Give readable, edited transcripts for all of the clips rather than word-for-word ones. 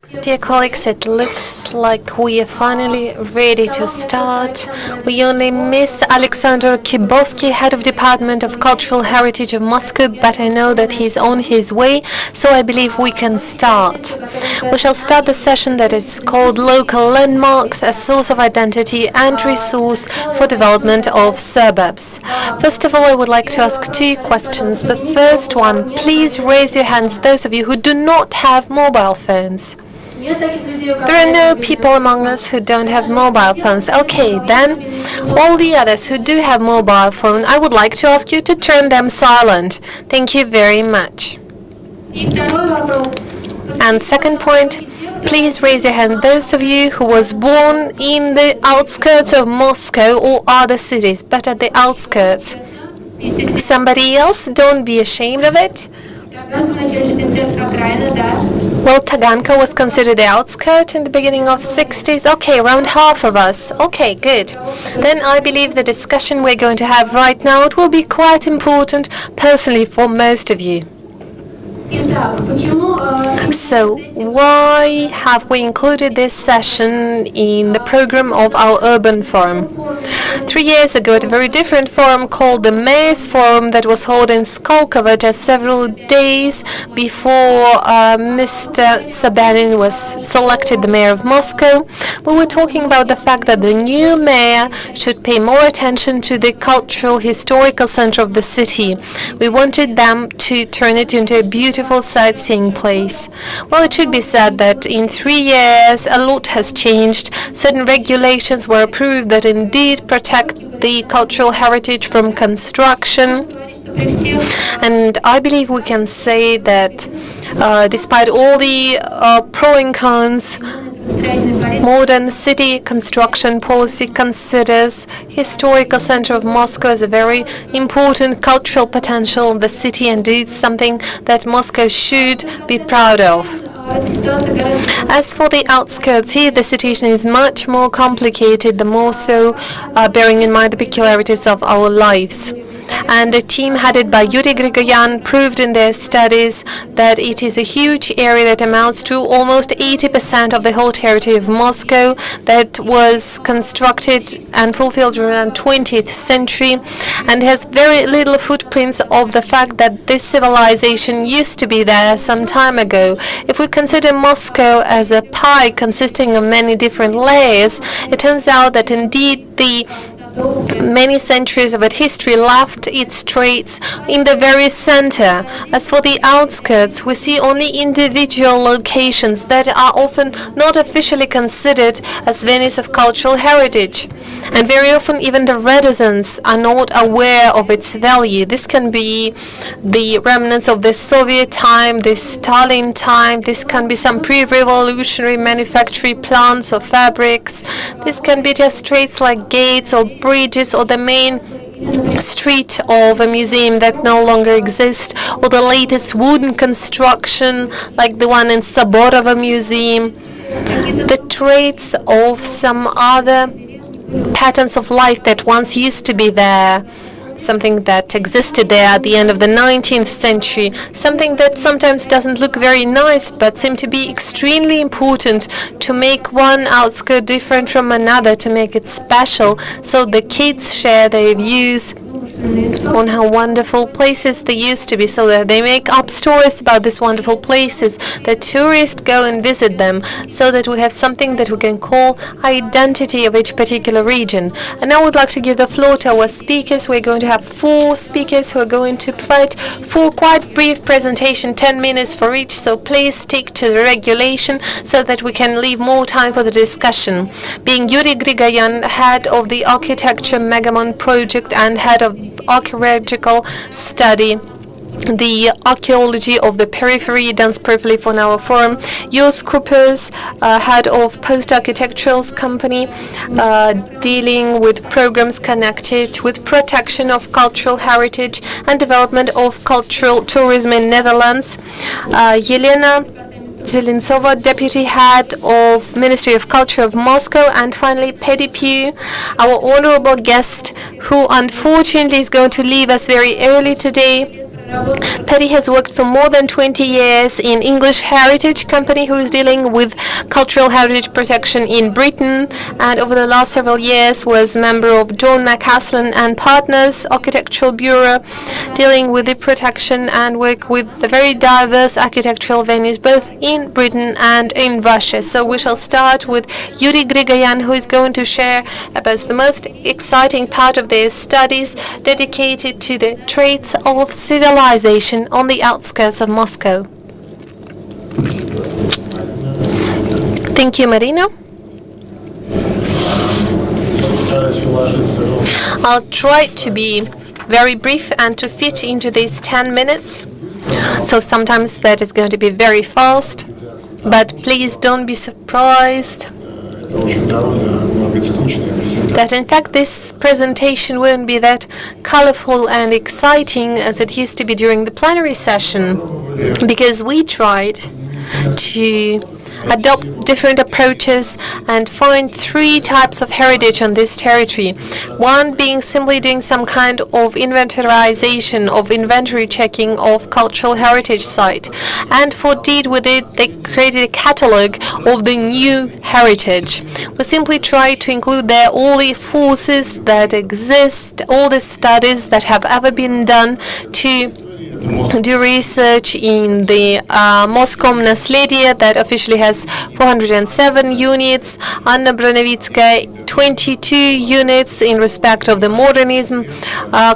Dear colleagues, it looks like we are finally ready to start. We only miss Alexander Kibovsky, Head of Department of Cultural Heritage of Moscow, but I know that he's on his way, so I believe we can start. We shall start the session that is called Local Landmarks, a Source of Identity and Resource for Development of Suburbs. First of all, I would like to ask two questions. The first one, please raise your hands, those of you who do not have mobile phones. There are no people among us who don't have mobile phones. Okay, then, all the others who do have mobile phone, I would like to ask you to turn them silent. Thank you very much. And second point, please raise your hand those of you who was born in the outskirts of Moscow or other cities, but at the outskirts. Somebody else, don't be ashamed of it. Well, Taganka was considered the outskirt in the beginning of 60s. Okay, around half of us. Okay, good. Then I believe the discussion we're going to have right now, it will be quite important personally for most of you. So, why have we included this session in the program of our urban forum? 3 years ago, at a very different forum called the Mayor's Forum that was held in Skolkovo just several days before Mr. Sobyanin was selected the mayor of Moscow, we were talking about the fact that the new mayor should pay more attention to the cultural historical center of the city. We wanted them to turn it into a beautiful sightseeing place. Well, it should be said that in 3 years a lot has changed. Certain regulations were approved that indeed protect the cultural heritage from construction. And I believe we can say that despite all the pro and cons, modern city construction policy considers historical center of Moscow as a very important cultural potential of the city, and it's something that Moscow should be proud of. As for the outskirts, here the situation is much more complicated, the more so bearing in mind the peculiarities of our lives. And a team headed by Yury Grigoryan proved in their studies that it is a huge area that amounts to almost 80% of the whole territory of Moscow that was constructed and fulfilled around 20th century and has very little footprints of the fact that this civilization used to be there some time ago. If we consider Moscow as a pie consisting of many different layers, it turns out that indeed the many centuries of its history left its traits in the very center. As for the outskirts, we see only individual locations that are often not officially considered as venues of cultural heritage. And very often even the residents are not aware of its value. This can be the remnants of the Soviet time, the Stalin time, this can be some pre-revolutionary manufacturing plants or fabrics. This can be just traits like gates or bridges or the main street of a museum that no longer exists, or the latest wooden construction like the one in Saborovo Museum. The traits of some other patterns of life that once used to be there, something that existed there at the end of the 19th century, something that sometimes doesn't look very nice but seem to be extremely important to make one outskirt different from another, to make it special, so the kids share their views on how wonderful places they used to be, so that they make up stories about these wonderful places, that tourists go and visit them, so that we have something that we can call identity of each particular region. And now I would like to give the floor to our speakers. We're going to have 4 speakers who are going to provide 4 quite brief presentation, 10 minutes for each, so please stick to the regulation so that we can leave more time for the discussion. Being Yury Grigoryan, head of the Architecture Megamon project and head of archaeological study, the archaeology of the periphery, done perfectly for our forum. Jos Cuijpers, head of post-architectural company, dealing with programs connected with protection of cultural heritage and development of cultural tourism in Netherlands. Elena Zelentsova, Deputy Head of Ministry of Culture of Moscow, and finally Paddy Pugh, our honorable guest, who unfortunately is going to leave us very early today. Paddy has worked for more than 20 years in English Heritage Company, who is dealing with cultural heritage protection in Britain, and over the last several years was member of John McCaslin and Partners Architectural Bureau, dealing with the protection and work with the very diverse architectural venues both in Britain and in Russia. So we shall start with Yury Grigoryan, who is going to share about the most exciting part of their studies dedicated to the traits of civilization on the outskirts of Moscow. Thank you, Marina. I'll try to be very brief and to fit into these 10 minutes. So sometimes that is going to be very fast, but please don't be surprised that in fact this presentation won't be that colorful and exciting as it used to be during the plenary session, because we tried to adopt different approaches and find 3 types of heritage on this territory. One being simply doing some kind of inventarization, of inventory checking of cultural heritage site. And for deed with it, they created a catalog of the new heritage. We simply try to include there all the forces that exist, all the studies that have ever been done to do research in the Moscow Naslediye that officially has 407 units, Anna Bronevitskaya 22 units in respect of the modernism,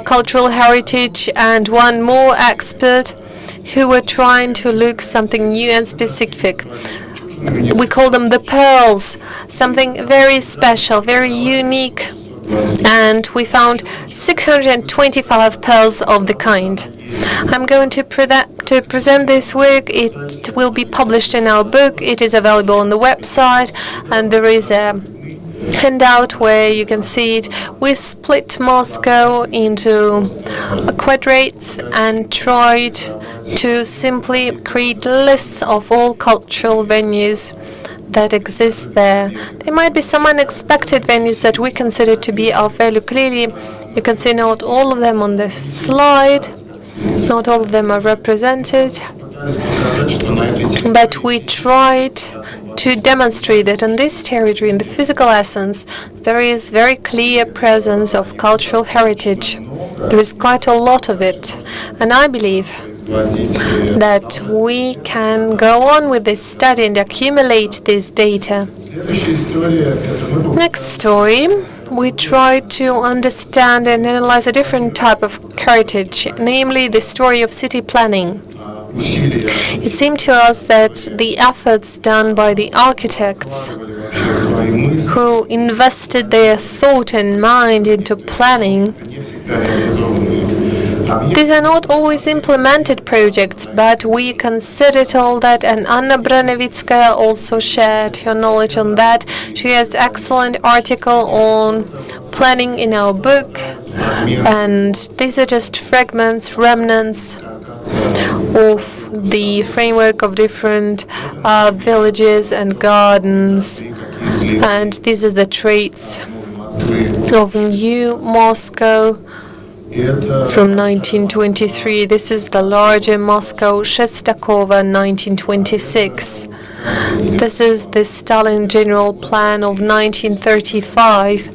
cultural heritage, and one more expert who were trying to look something new and specific. We call them the pearls, something very special, very unique, and we found 625 pearls of the kind. I'm going to present this work. It will be published in our book. It is available on the website, and there is a handout where you can see it. We split Moscow into quadrates and tried to simply create lists of all cultural venues that exist there. There might be some unexpected venues that we consider to be of value. Clearly, you can see not all of them on this slide. Not all of them are represented, but we tried to demonstrate that on this territory, in the physical essence, there is very clear presence of cultural heritage. There is quite a lot of it, and I believe that we can go on with this study and accumulate this data. Next story. We try to understand and analyze a different type of heritage, namely the story of city planning. It seemed to us that the efforts done by the architects who invested their thought and mind into planning, these are not always implemented projects, but we considered all that, and Anna Bronevitskaya also shared her knowledge on that. She has excellent article on planning in our book, and these are just fragments, remnants of the framework of different villages and gardens, and these are the traits of new Moscow from 1923. This is the larger Moscow, Shestakova, 1926. This is the Stalin General Plan of 1935,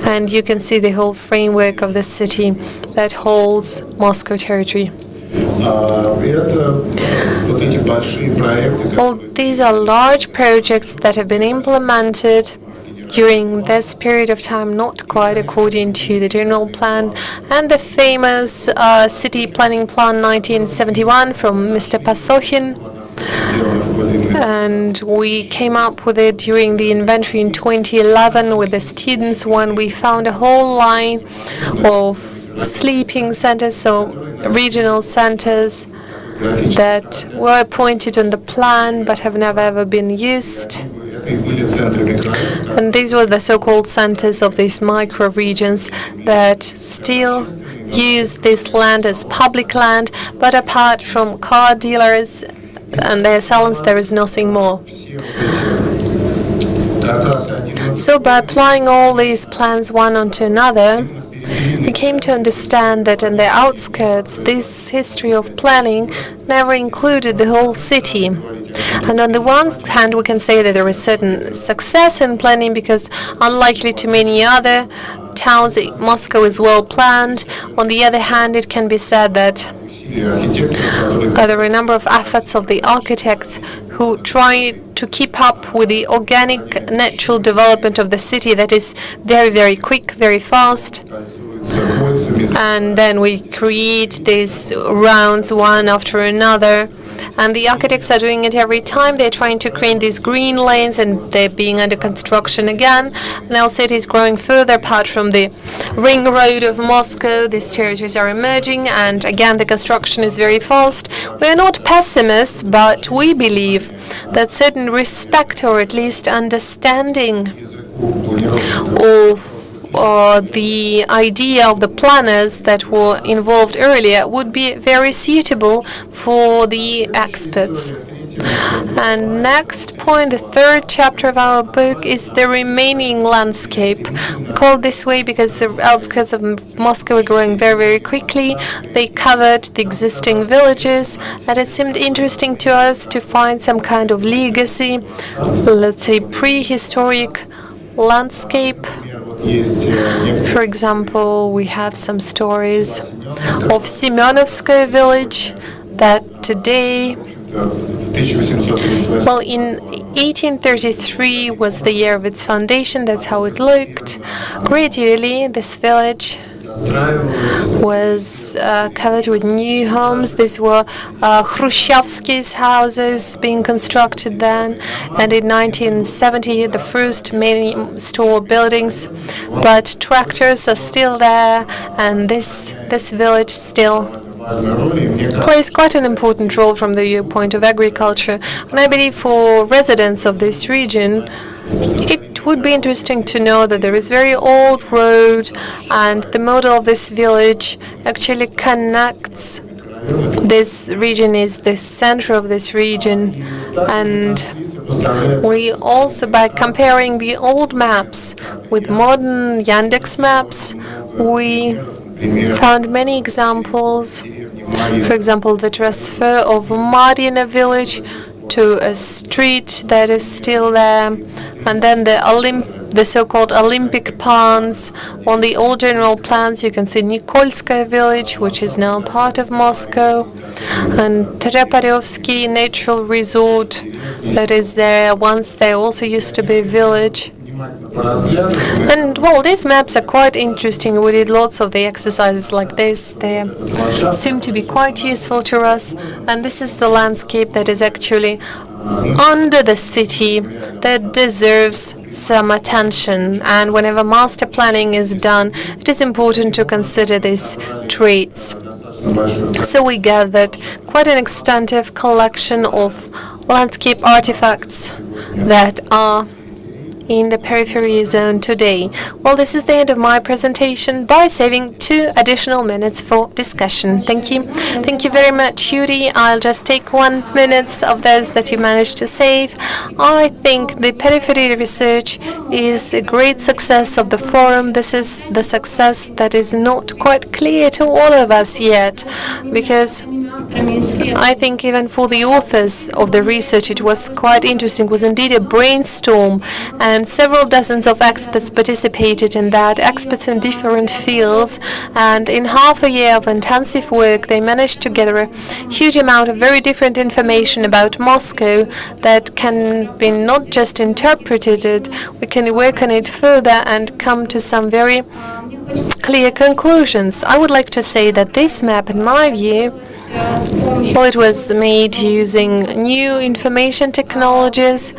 and you can see the whole framework of the city that holds Moscow territory. Well, these are large projects that have been implemented during this period of time, not quite according to the general plan, and the famous city planning plan 1971 from Mr. Pasokhin. And we came up with it during the inventory in 2011 with the students, when we found a whole line of sleeping centers, so regional centers that were appointed on the plan but have never ever been used. And these were the so-called centers of these micro-regions that still use this land as public land, but apart from car dealers and their salons, there is nothing more. So by applying all these plans one onto another, we came to understand that in the outskirts, this history of planning never included the whole city. And on the one hand, we can say that there is certain success in planning because, unlikely to many other towns, Moscow is well planned. On the other hand, it can be said that there are a number of efforts of the architects who try to keep up with the organic, natural development of the city that is very, very quick, very fast. And then we create these rounds one after another. And the architects are doing it every time. They're trying to create these green lanes, and they're being under construction again. Now city is growing further apart from the ring road of Moscow. These territories are emerging, and again the construction is very fast. We are not pessimists, but we believe that certain respect, or at least understanding of the idea of the planners that were involved earlier would be very suitable for the experts. And next point, the third chapter of our book, is the remaining landscape. We call it this way because the outskirts of Moscow are growing very, very quickly. They covered the existing villages, and it seemed interesting to us to find some kind of legacy, let's say prehistoric landscape. For example, we have some stories of Semyonovskoye village that today, well, in 1833 was the year of its foundation. That's how it looked. Gradually, this village was covered with new homes. These were Khrushchevsky's houses being constructed then, and in 1970 the first main store buildings. But tractors are still there, and this village still plays quite an important role from the viewpoint of agriculture. And I believe for residents of this region, it would be interesting to know that there is very old road, and the model of this village actually connects this region, is the center of this region. And we also, by comparing the old maps with modern Yandex maps, we found many examples. For example, the transfer of Marina village to a street that is still there, and then the so-called Olympic plans. On the old general plans, you can see Nikolskaya village, which is now part of Moscow, and Treparyovsky natural resort that is there. Once there also used to be a village. And well, these maps are quite interesting. We did lots of the exercises like this. They seem to be quite useful to us. And this is the landscape that is actually under the city that deserves some attention. And whenever master planning is done, it is important to consider these traits. So we gathered quite an extensive collection of landscape artifacts that are in the periphery zone today. Well, this is the end of my presentation by saving 2 additional minutes for discussion. Thank you. Thank you very much, Yury. I'll just take 1 minute of those that you managed to save. I think the periphery research is a great success of the forum. This is the success that is not quite clear to all of us yet, because I think even for the authors of the research it was quite interesting. It was indeed a brainstorm, and several dozens of experts participated in that, experts in different fields, and in half a year of intensive work they managed to gather a huge amount of very different information about Moscow that can be not just interpreted, we can work on it further and come to some very clear conclusions. I would like to say that this map, in my view, well, it was made using new information technologies,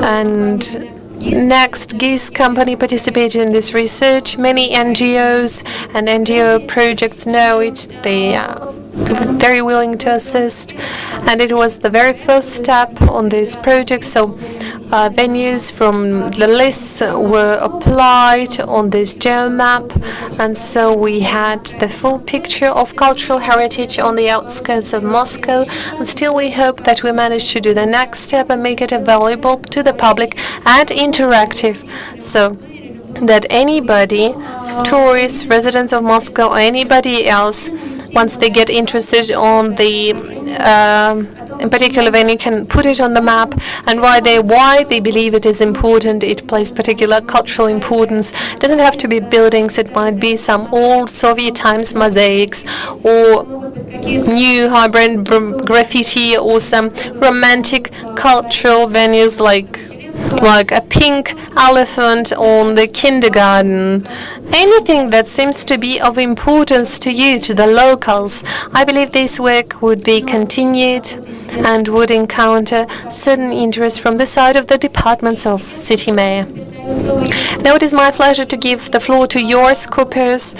and Next GIS company participated in this research. Many NGOs and NGO projects know it. They are very willing to assist, and it was the very first step on this project. So venues from the lists were applied on this geomap, and so we had the full picture of cultural heritage on the outskirts of Moscow. And still we hope that we manage to do the next step and make it available to the public and interactive, so that anybody tourists, residents of Moscow, or anybody else, once they get interested on the in particular venue, can put it on the map and why they believe it is important. It plays particular cultural importance. It doesn't have to be buildings. It might be some old Soviet times mosaics or new hybrid graffiti or some romantic cultural venues like a pink elephant on the kindergarten. Anything that seems to be of importance to you, to the locals. I believe this work would be continued and would encounter certain interest from the side of the departments of City Mayor. Now it is my pleasure to give the floor to Jos Cuijpers,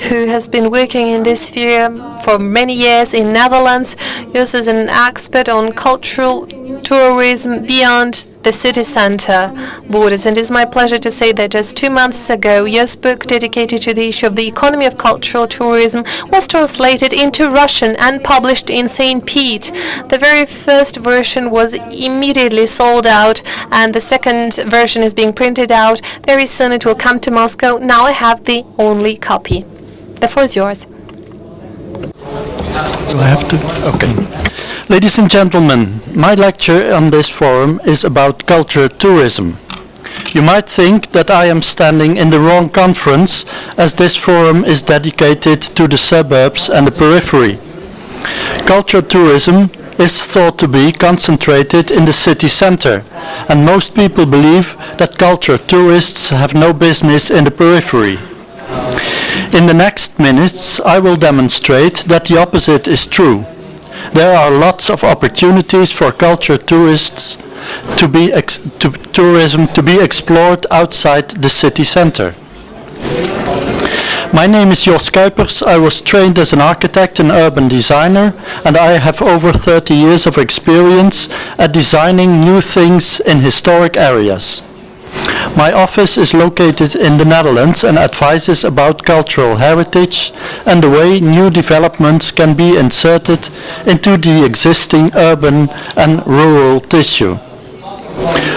who has been working in this sphere for many years in Netherlands. Jos is an expert on cultural tourism beyond the city center borders, and it is my pleasure to say that just 2 months ago, Jos' book dedicated to the issue of the economy of cultural tourism was translated into Russian and published in St. Pete. The very first version was immediately sold out, and the second version is being printed out. Very soon it will come to Moscow. Now I have the only copy. The floor is yours. Do I have to? Okay. Ladies and gentlemen, my lecture on this forum is about culture tourism. You might think that I am standing in the wrong conference, as this forum is dedicated to the suburbs and the periphery. Culture tourism is thought to be concentrated in the city center, and most people believe that culture tourists have no business in the periphery. In the next minutes, I will demonstrate that the opposite is true. There are lots of opportunities for culture tourists tourism to be explored outside the city center. My name is Jos Cuijpers. I was trained as an architect and urban designer, and I have over 30 years of experience at designing new things in historic areas. My office is located in the Netherlands and advises about cultural heritage and the way new developments can be inserted into the existing urban and rural tissue.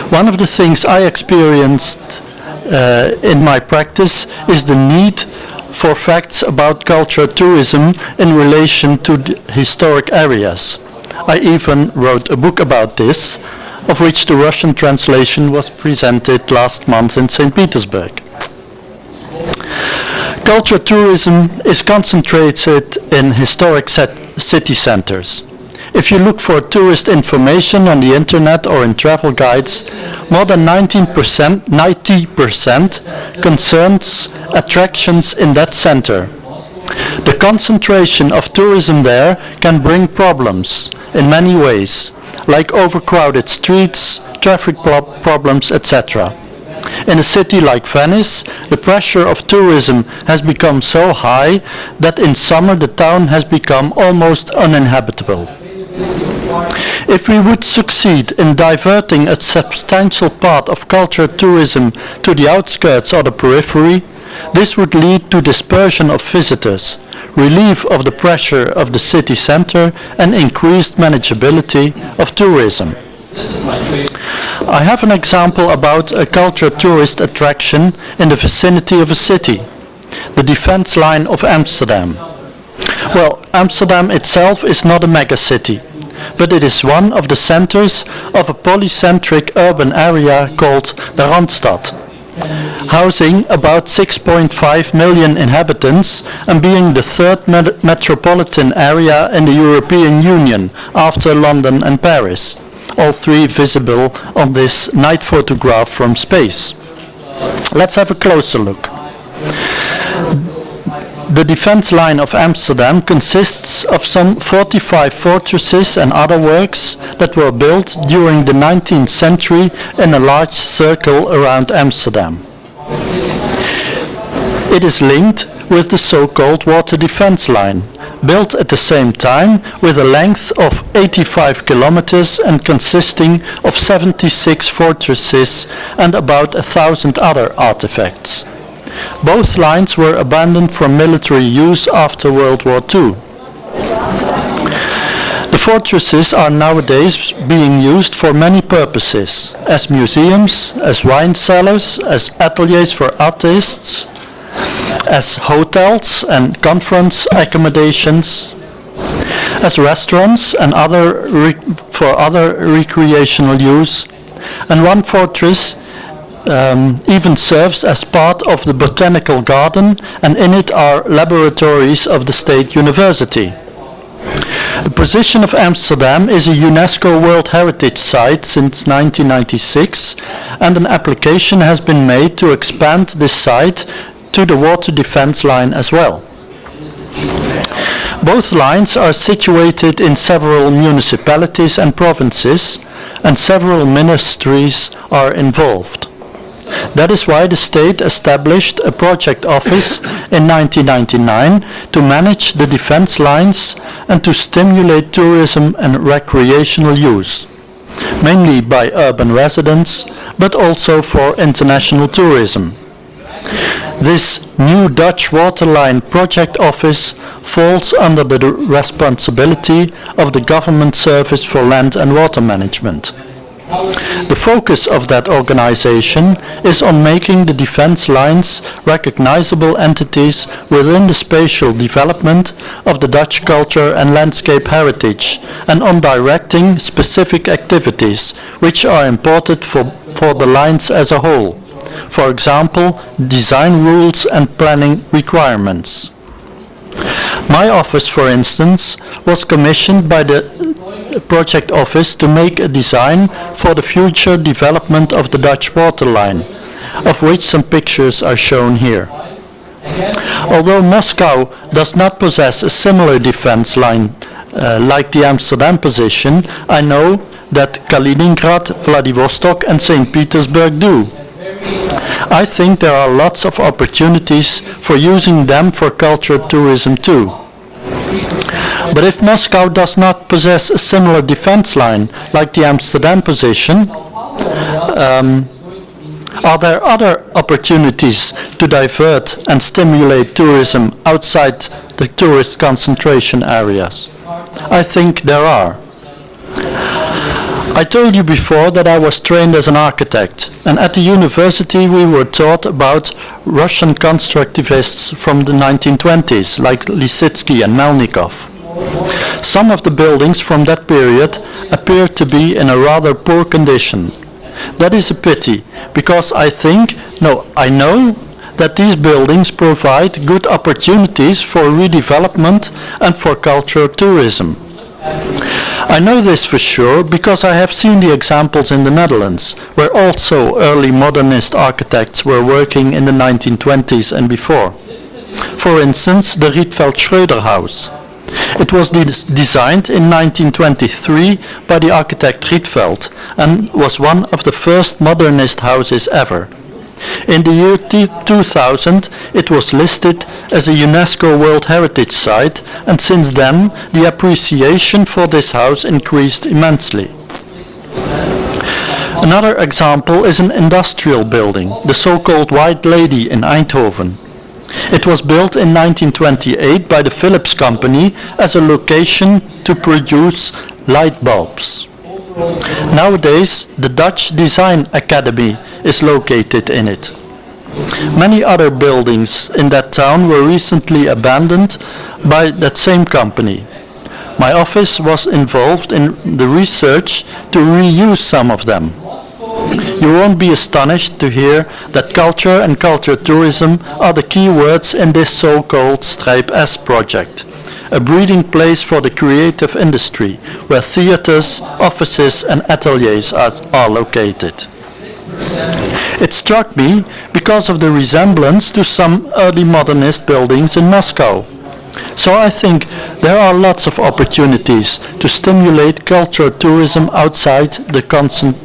One of the things I experienced in my practice is the need for facts about culture tourism in relation to the historic areas. I even wrote a book about this, of which the Russian translation was presented last month in St. Petersburg. Culture tourism is concentrated in historic city centers. If you look for tourist information on the internet or in travel guides, more than 90% concerns attractions in that center. The concentration of tourism there can bring problems in many ways, like overcrowded streets, traffic problems, etc. In a city like Venice, the pressure of tourism has become so high that in summer the town has become almost uninhabitable. If we would succeed in diverting a substantial part of culture tourism to the outskirts or the periphery, this would lead to dispersion of visitors, relief of the pressure of the city center, and increased manageability of tourism. I have an example about a culture tourist attraction in the vicinity of a city, the defense line of Amsterdam. Well, Amsterdam itself is not a megacity, but it is one of the centers of a polycentric urban area called the Randstad, housing about 6.5 million inhabitants and being the third metropolitan area in the European Union after London and Paris, all three visible on this night photograph from space. Let's have a closer look. The defense line of Amsterdam consists of some 45 fortresses and other works that were built during the 19th century in a large circle around Amsterdam. It is linked with the so-called water defense line, built at the same time with a length of 85 kilometers and consisting of 76 fortresses and about 1,000 other artifacts. Both lines were abandoned for military use after World War II. The fortresses are nowadays being used for many purposes, as museums, as wine cellars, as ateliers for artists, as hotels and conference accommodations, as restaurants and for other recreational use, and one fortress even serves as part of the botanical garden, and in it are laboratories of the State University. The position of Amsterdam is a UNESCO World Heritage Site since 1996, and an application has been made to expand this site to the water defense line as well. Both lines are situated in several municipalities and provinces, and several ministries are involved. That is why the state established a project office in 1999 to manage the defense lines and to stimulate tourism and recreational use, mainly by urban residents, but also for international tourism. This new Dutch waterline project office falls under the responsibility of the Government Service for Land and Water Management. The focus of that organization is on making the defense lines recognizable entities within the spatial development of the Dutch culture and landscape heritage, and on directing specific activities which are important for the lines as a whole. For example, design rules and planning requirements. My office, for instance, was commissioned by the project office to make a design for the future development of the Dutch waterline, of which some pictures are shown here. Although Moscow does not possess a similar defense line like the Amsterdam position, I know that Kaliningrad, Vladivostok and St. Petersburg do. I think there are lots of opportunities for using them for cultural tourism too. But if Moscow does not possess a similar defense line like the Amsterdam position, are there other opportunities to divert and stimulate tourism outside the tourist concentration areas? I think there are. I told you before that I was trained as an architect, and at the university we were taught about Russian constructivists from the 1920s, like Lisitsky and Melnikov. Some of the buildings from that period appear to be in a rather poor condition. That is a pity, because I know that these buildings provide good opportunities for redevelopment and for cultural tourism. I know this for sure because I have seen the examples in the Netherlands, where also early modernist architects were working in the 1920s and before. For instance, the Rietveld Schröder House. It was designed in 1923 by the architect Rietveld and was one of the first modernist houses ever. In the year 2000 it was listed as a UNESCO World Heritage Site, and since then the appreciation for this house increased immensely. Another example is an industrial building, the so-called White Lady in Eindhoven. It was built in 1928 by the Philips company as a location to produce light bulbs. Nowadays, the Dutch Design Academy is located in it. Many other buildings in that town were recently abandoned by that same company. My office was involved in the research to reuse some of them. You won't be astonished to hear that culture and culture tourism are the key words in this so-called Strijp S project, a breeding place for the creative industry, where theaters, offices and ateliers are located. It struck me because of the resemblance to some early modernist buildings in Moscow. So I think there are lots of opportunities to stimulate cultural tourism outside the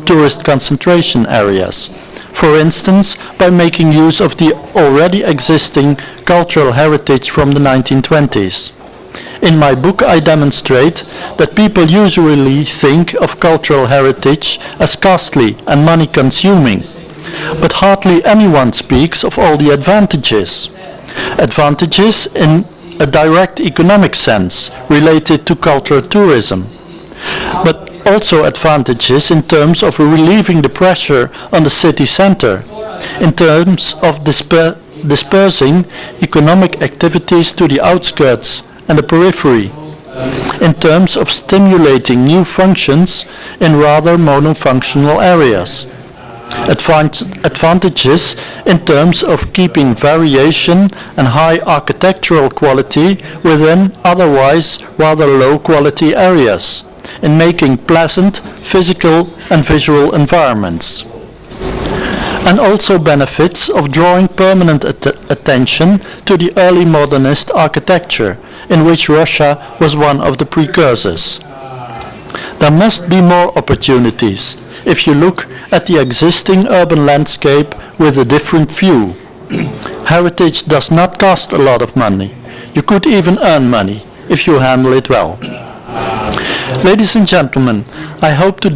tourist concentration areas. For instance, by making use of the already existing cultural heritage from the 1920s. In my book I demonstrate that people usually think of cultural heritage as costly and money-consuming, but hardly anyone speaks of all the advantages. Advantages in a direct economic sense related to cultural tourism, but also advantages in terms of relieving the pressure on the city center, in terms of dispersing economic activities to the outskirts and the periphery, in terms of stimulating new functions in rather monofunctional areas. Advantages in terms of keeping variation and high architectural quality within otherwise rather low quality areas, in making pleasant physical and visual environments. And also benefits of drawing permanent attention to the early modernist architecture, in which Russia was one of the precursors. There must be more opportunities if you look at the existing urban landscape with a different view. Heritage does not cost a lot of money. You could even earn money if you handle it well. Ladies and gentlemen, I hope to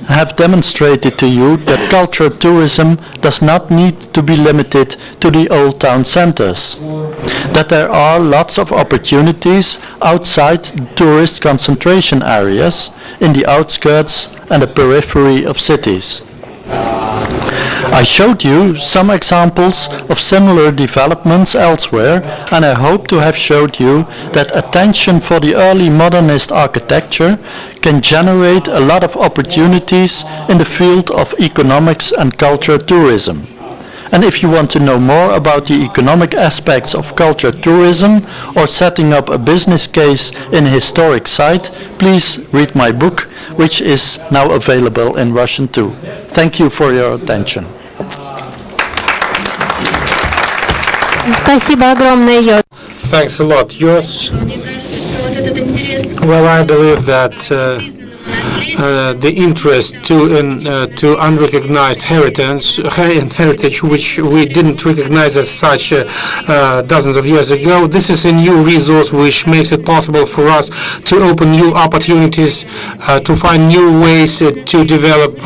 have demonstrated to you that cultural tourism does not need to be limited to the old town centers, that there are lots of opportunities outside tourist concentration areas, in the outskirts and the periphery of cities. I showed you some examples of similar developments elsewhere, and I hope to have showed you that attention for the early modernist architecture can generate a lot of opportunities in the field of economics and culture tourism. And if you want to know more about the economic aspects of culture tourism or setting up a business case in a historic site, please read my book, which is now available in Russian too. Thank you for your attention. Спасибо огромное, Jos. Thanks a lot, Jos. Well, I believe that the interest to unrecognized heritage, which we didn't recognize as such dozens of years ago, this is a new resource which makes it possible for us to open new opportunities, to find new ways to develop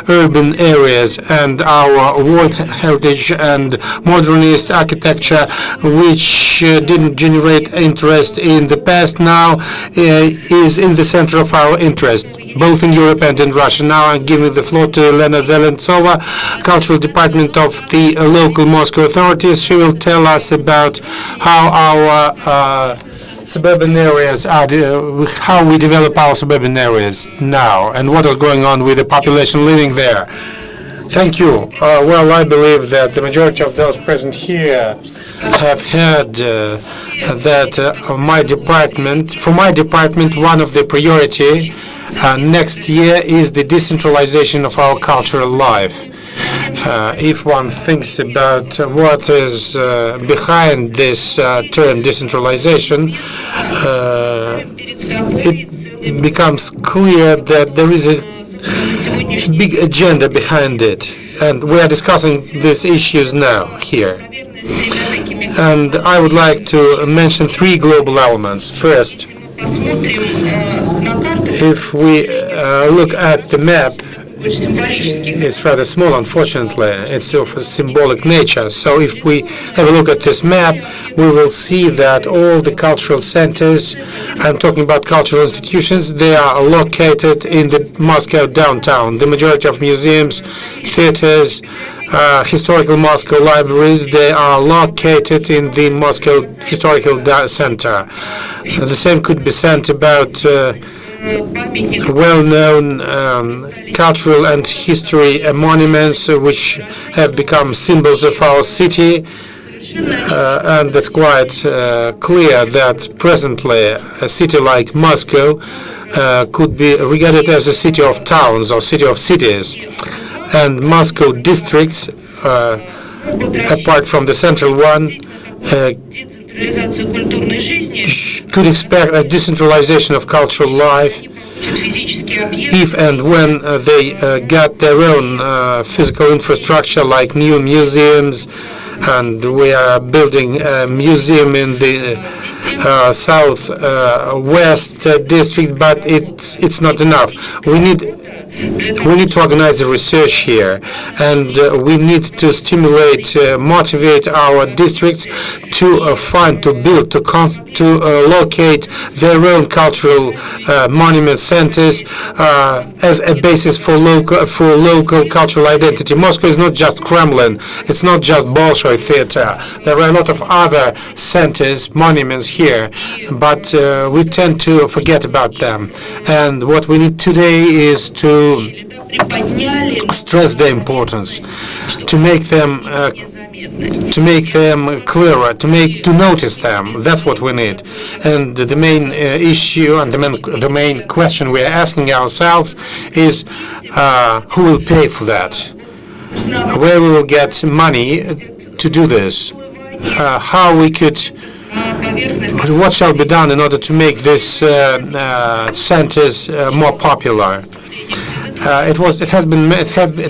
urban areas, and our world heritage and modernist architecture, which didn't generate interest in the past, now is in the center of our interest, both in Europe and in Russia. Now I'm giving the floor to Elena Zelentsova, Cultural Department of the local Moscow authorities. She will tell us about how our suburban areas are, how we develop our suburban areas now, and what is going on with the population living there. Thank you. Well, I believe that the majority of those present here have heard that for my department, one of the priority next year is the decentralization of our cultural life. If one thinks about what is behind this term decentralization, it becomes clear that there is a big agenda behind it, and we are discussing these issues now here. And I would like to mention three global elements. First, if we look at the map, it's rather small, unfortunately. It's of a symbolic nature. So if we have a look at this map, we will see that all the cultural centers, I'm talking about cultural institutions, they are located in the Moscow downtown. The majority of museums, theaters, historical Moscow libraries, they are located in the Moscow Historical Center. The same could be said about well-known cultural and history monuments which have become symbols of our city, and it's quite clear that presently a city like Moscow could be regarded as a city of towns or city of cities, and Moscow districts, apart from the central one, could expect a decentralization of cultural life if and when they get their own physical infrastructure, like new museums, and we are building a museum in the southwest district, but it's not enough. We need to organize the research here, and we need to stimulate, motivate our districts to find, to build, to locate their own cultural monument centers as a basis for local cultural identity. Moscow is not just Kremlin, it's not just Bolshoi theater. There are a lot of other centers, monuments here, but we tend to forget about them. And what we need today is to stress their importance, to make them clearer, to notice them. That's what we need. And the main issue and the main question we are asking ourselves is who will pay for that? Where we will get money to do this? How we could? What shall be done in order to make these centers more popular? It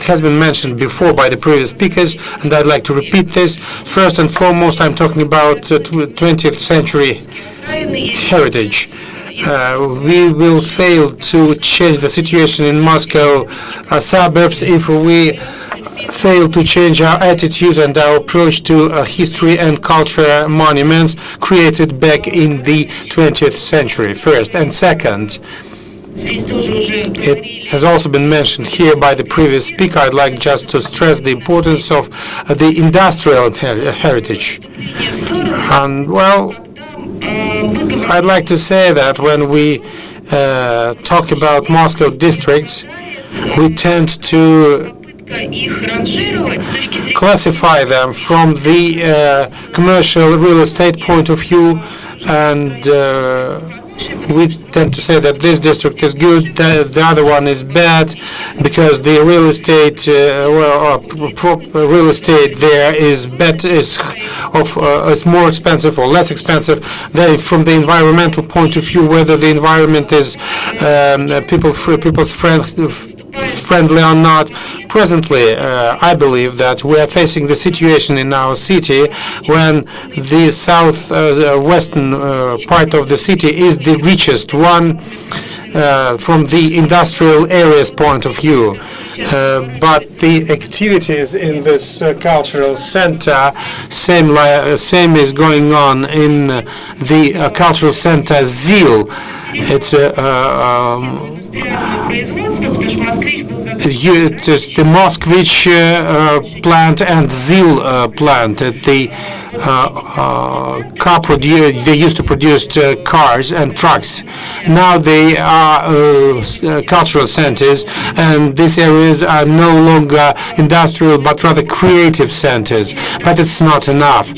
has been mentioned before by the previous speakers, and I'd like to repeat this. First and foremost, I'm talking about 20th century heritage. We will fail to change the situation in Moscow suburbs if we fail to change our attitude and our approach to history and culture monuments created back in the 20th century, first. And second, it has also been mentioned here by the previous speaker. I'd like just to stress the importance of the industrial heritage. And, well, I'd like to say that when we talk about Moscow districts, we tend to classify them from the commercial real estate point of view, and we tend to say that this district is good, the other one is bad, because the real estate, real estate there is more expensive or less expensive. Then, from the environmental point of view, whether the environment is people's friendly or not. Presently, I believe that we are facing the situation in our city when the southwestern part of the city is the richest one from the industrial areas point of view. But the activities in this cultural center, same is going on in the cultural center ZIL. It's the Moskvich plant and ZIL plant. The they used to produce cars and trucks. Now they are cultural centers, and these areas are no longer industrial but rather creative centers. But it's not enough.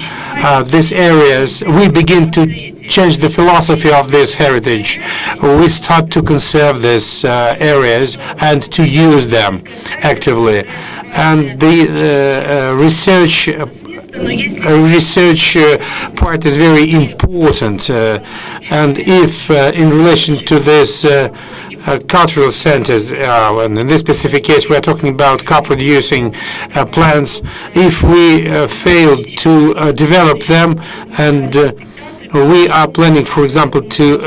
These areas, we begin to change the philosophy of this heritage. We start to conserve these areas and to use them actively. And the research part is very important. And if in relation to this cultural centers, and in this specific case we are talking about car-producing plants, if we fail to develop them, and we are planning, for example, to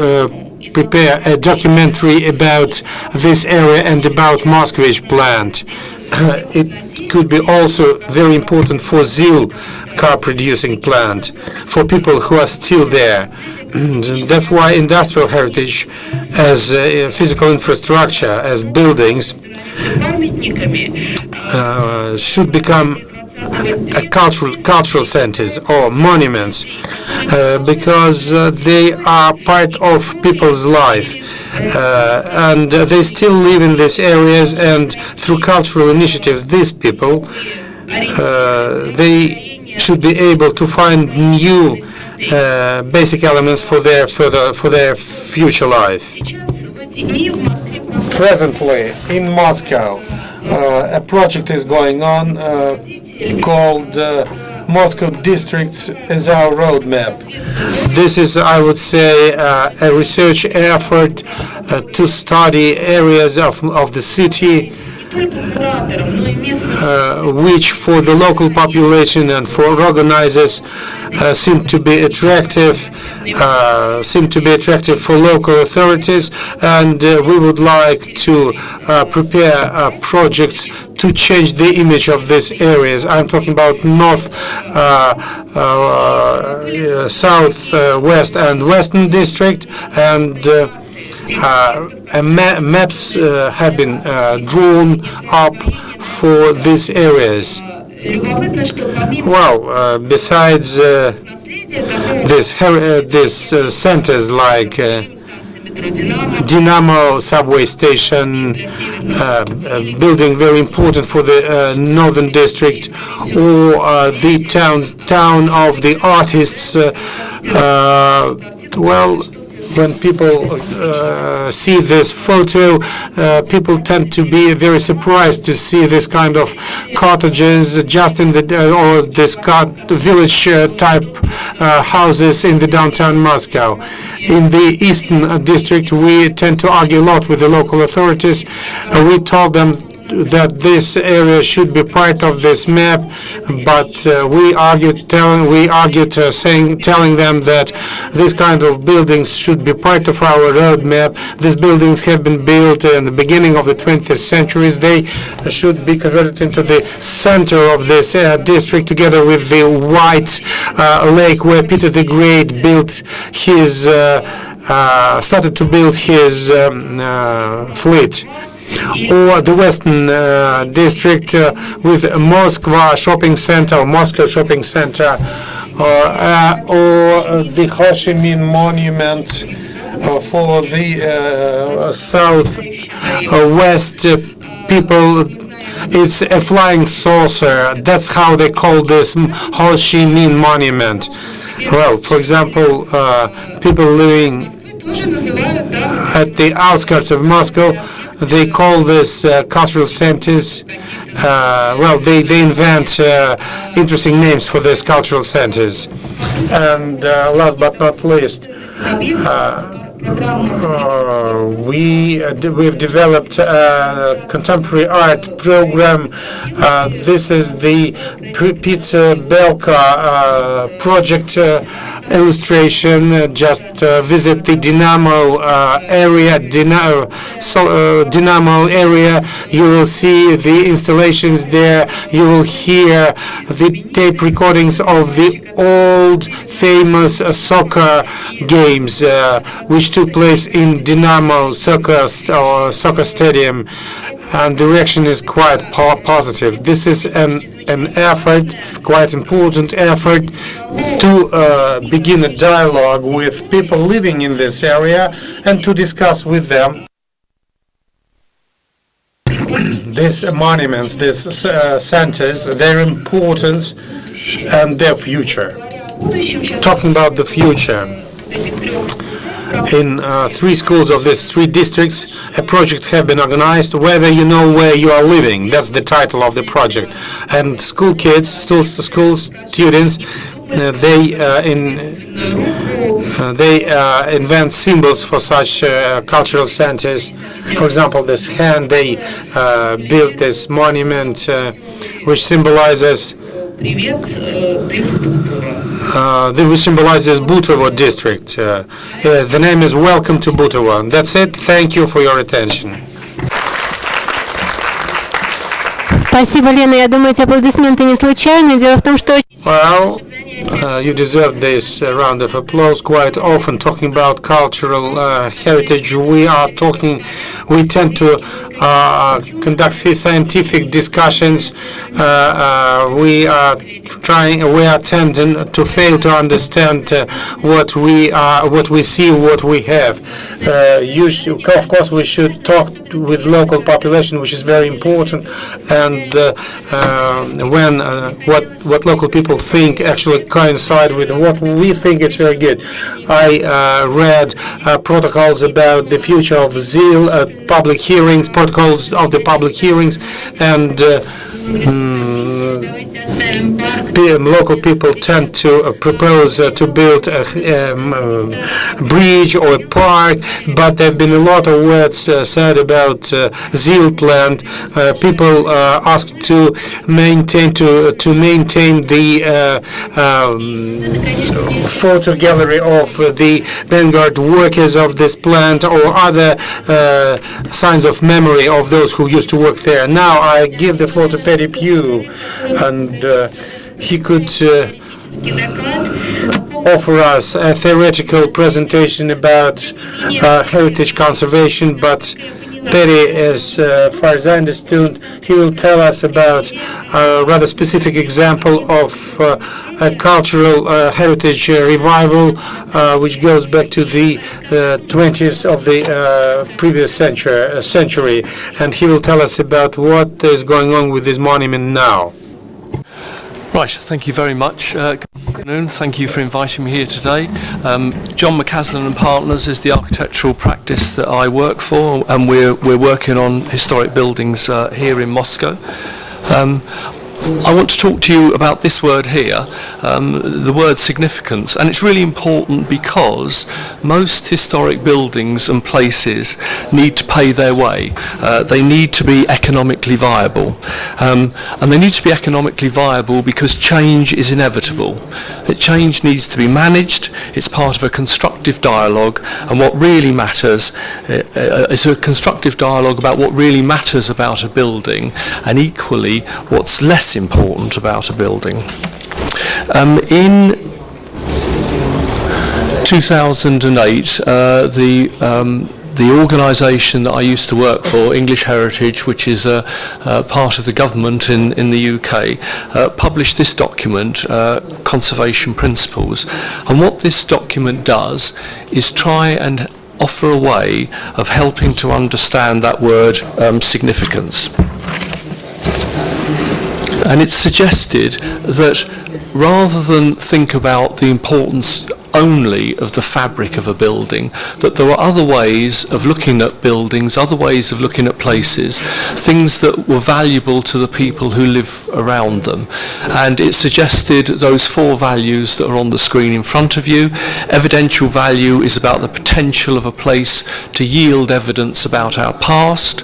prepare a documentary about this area and about Moskvich plant. It could be also very important for ZIL car-producing plant, for people who are still there. That's why industrial heritage as physical infrastructure, as buildings, should become cultural centers or monuments, because they are part of people's life, and they still live in these areas, and through cultural initiatives these people they should be able to find new basic elements for their future life. Presently in Moscow, a project is going on called Moscow Districts as our roadmap. This is, I would say, a research effort to study areas of the city which for the local population and for organizers seem to be attractive for local authorities, and we would like to prepare projects to change the image of these areas. I'm talking about north, south, west, and western district, and maps have been drawn up for these areas. Well, besides these centers like Dynamo subway station, building very important for the northern district, or the town of the artists. Well, when people see this photo, people tend to be very surprised to see this kind of cottages just in the or this village type houses in the downtown Moscow. In the eastern district, we tend to argue a lot with the local authorities. We told them that this area should be part of this map, but we argued, telling them that this kind of buildings should be part of our road map. These buildings have been built in the beginning of the 20th century. They should be converted into the center of this district, together with the White Lake, where Peter the Great built his started to build his fleet. Or the western district with Moscow shopping center, or Moscow shopping center, or the Ho Chi Minh monument for the south-west people. It's a flying saucer. That's how they call this Ho Chi Minh monument. Well, for example, people living at the outskirts of Moscow, they call this cultural centers. Well, they invent interesting names for these cultural centers. And last but not least, we've developed a contemporary art program. This is the Pizza Belka project illustration. Just visit the Dynamo area. Dynamo area. You will see the installations there. You will hear the tape recordings of the old famous soccer games, which took place in Dynamo soccer stadium, and the reaction is quite positive. This is an effort, quite important effort, to begin a dialogue with people living in this area and to discuss with them these monuments, these centers, their importance and their future. Talking about the future, in 3 schools of these 3 districts, a project have been organized, whether you know where you are living. That's the title of the project. And school kids, school students, they invent symbols for such cultural centers. For example, this hand, they built this monument which symbolizes Butovo district. The name is Welcome to Butovo. That's it. Thank you for your attention. Спасибо, Лена. Я думаю, эти аплодисменты не случайны. Дело в том, что... Well, you deserve this round of applause. Quite often, talking about cultural heritage, we tend to conduct scientific discussions. We are tending to fail to understand what we see, what we have. Of course, we should talk with local population, which is very important, and when what local people think actually coincide with what we think, it's very good. I read protocols about the future of ZIL, public hearings, protocols of the public hearings, and local people tend to propose to build a bridge or a park, but there have been a lot of words said about Zeal plant. People asked to maintain the photo gallery of the vanguard workers of this plant or other signs of memory of those who used to work there. Now I give the floor to Paddy Pugh, and he could offer us a theoretical presentation about heritage conservation, but Paddy, as far as I understood, he will tell us about a rather specific example of a cultural heritage revival which goes back to the 20th of the previous century, and he will tell us about what is going on with this monument now. Right, thank you very much. Good afternoon. Thank you for inviting me here today. John McCaslin and Partners is the architectural practice that I work for, and we're working on historic buildings here in Moscow. I want to talk to you about this word here, the word significance, and it's really important because most historic buildings and places need to pay their way. They need to be economically viable, and they need to be economically viable because change is inevitable. Change needs to be managed. It's part of a constructive dialogue, and what really matters is a constructive dialogue about what really matters about a building, and equally what's less important about a building. In 2008, the organisation that I used to work for, English Heritage, which is a part of the government in the UK, published this document, Conservation Principles. And what this document does is try and offer a way of helping to understand that word significance. And it's suggested that rather than think about the importance only of the fabric of a building, that there are other ways of looking at buildings, other ways of looking at places, things that were valuable to the people who live around them. And it suggested those four values that are on the screen in front of you. Evidential value is about the potential of a place to yield evidence about our past.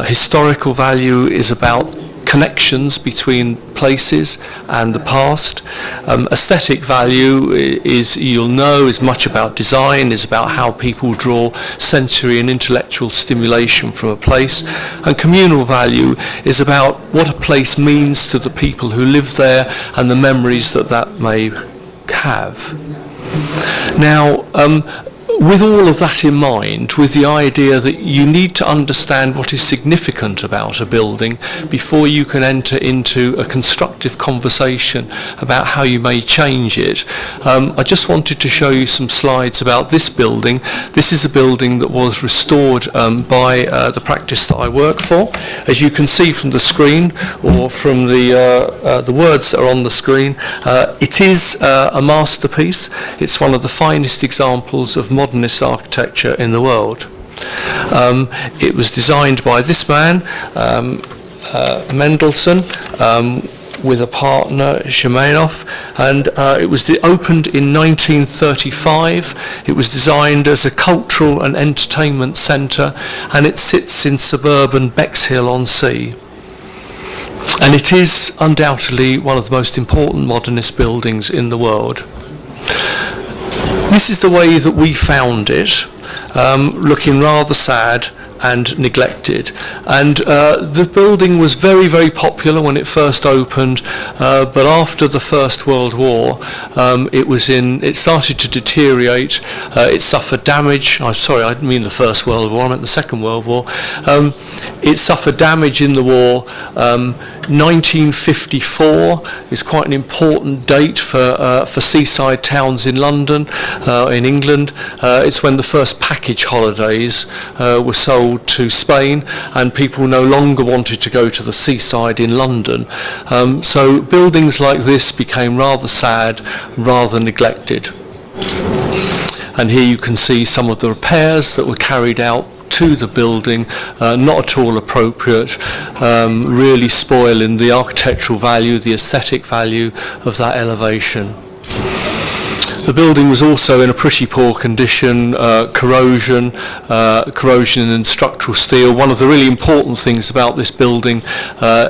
Historical value is about connections between places and the past. Aesthetic value is, you'll know, is much about design, is about how people draw sensory and intellectual stimulation from a place. And communal value is about what a place means to the people who live there and the memories that that may have. Now, with all of that in mind, with the idea that you need to understand what is significant about a building before you can enter into a constructive conversation about how you may change it, I just wanted to show you some slides about this building. This is a building that was restored by the practice that I work for. As you can see from the screen, or from the words that are on the screen, it is a masterpiece. It's one of the finest examples of modernist architecture in the world. It was designed by this man, Mendelssohn, with a partner, Zhemenov, and it was opened in 1935. It was designed as a cultural and entertainment centre, and it sits in suburban Bexhill-on-Sea. And it is undoubtedly one of the most important modernist buildings in the world. This is the way that we found it, looking rather sad and neglected. And the building was very, very popular when it first opened, but after the First World War, it started to deteriorate. It suffered damage. I'm sorry, I didn't mean the First World War, I meant the Second World War. It suffered damage in the war. 1954 is quite an important date for seaside towns in London, in England. It's when the first package holidays were sold to Spain, and people no longer wanted to go to the seaside in London. So buildings like this became rather sad, rather neglected. And here you can see some of the repairs that were carried out to the building, not at all appropriate, really spoiling the architectural value, the aesthetic value of that elevation. The building was also in a pretty poor condition, corrosion in structural steel. One of the really important things about this building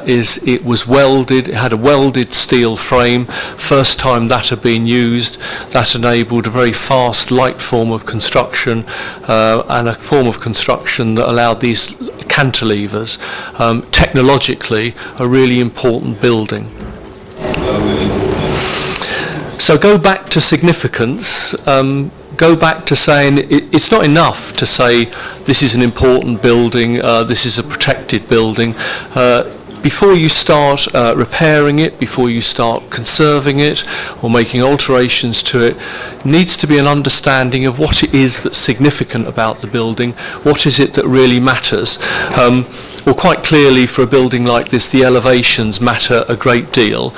is it was welded. It had a welded steel frame. First time that had been used, that enabled a very fast, light form of construction and a form of construction that allowed these cantilevers. Technologically, a really important building. So go back to significance, go back to saying it's not enough to say this is an important building, this is a protected building. Before you start repairing it, before you start conserving it or making alterations to it, needs to be an understanding of what it is that's significant about the building, what is it that really matters. Well, quite clearly for a building like this, the elevations matter a great deal.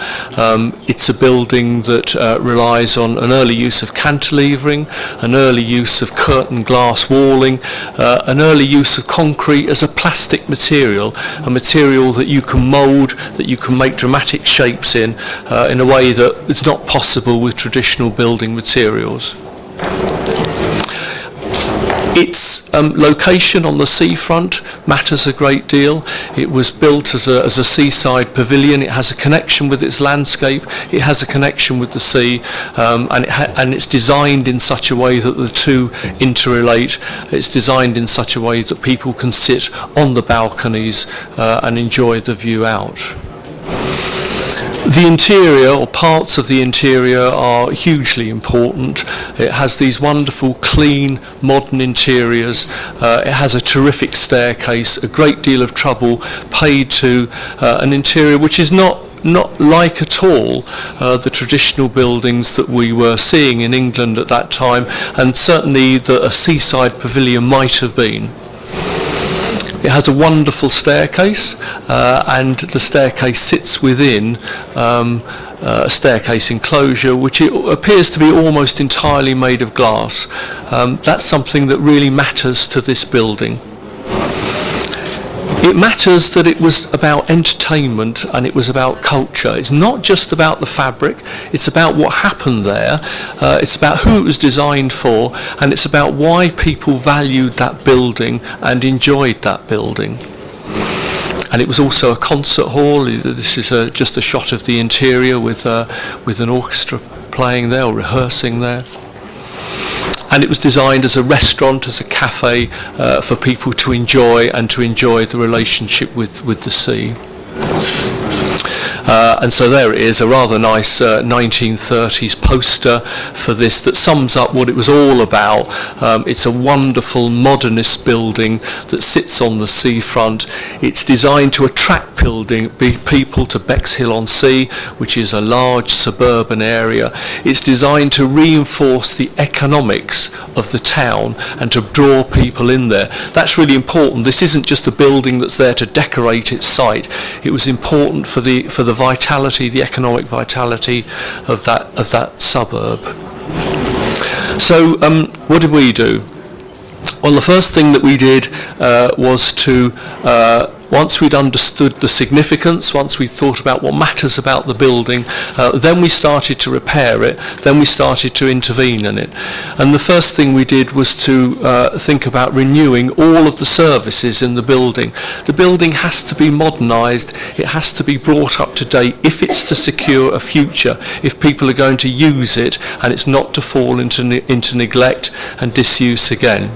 It's a building that relies on an early use of cantilevering, an early use of curtain glass walling, an early use of concrete as a plastic material, a material that you can mould, that you can make dramatic shapes in a way that is not possible with traditional building materials. Its location on the seafront matters a great deal. It was built as a seaside pavilion. It has a connection with its landscape. It has a connection with the sea, and it's designed in such a way that the two interrelate. It's designed in such a way that people can sit on the balconies and enjoy the view out. The interior, or parts of the interior, are hugely important. It has these wonderful, clean, modern interiors. It has a terrific staircase, a great deal of trouble paid to an interior which is not like at all the traditional buildings that we were seeing in England at that time, and certainly that a seaside pavilion might have been. It has a wonderful staircase, and the staircase sits within a staircase enclosure which it appears to be almost entirely made of glass. That's something that really matters to this building. It matters that it was about entertainment and it was about culture. It's not just about the fabric, it's about what happened there, it's about who it was designed for, and it's about why people valued that building and enjoyed that building. And it was also a concert hall. This is just a shot of the interior with an orchestra playing there or rehearsing there. And it was designed as a restaurant, as a cafe for people to enjoy and to enjoy the relationship with the sea. And so there it is, a rather nice 1930s poster for this that sums up what it was all about. It's a wonderful modernist building that sits on the seafront. It's designed to attract people to Bexhill-on-Sea, which is a large suburban area. It's designed to reinforce the economics of the town and to draw people in there. That's really important. This isn't just a building that's there to decorate its site. It was important for the vitality, the economic vitality of that suburb. So what did we do? Well, the first thing that we did was to once we'd understood the significance, once we thought about what matters about the building, then we started to repair it, then we started to intervene in it. And the first thing we did was to think about renewing all of the services in the building. The building has to be modernised, it has to be brought up to date if it's to secure a future, if people are going to use it and it's not to fall into neglect and disuse again.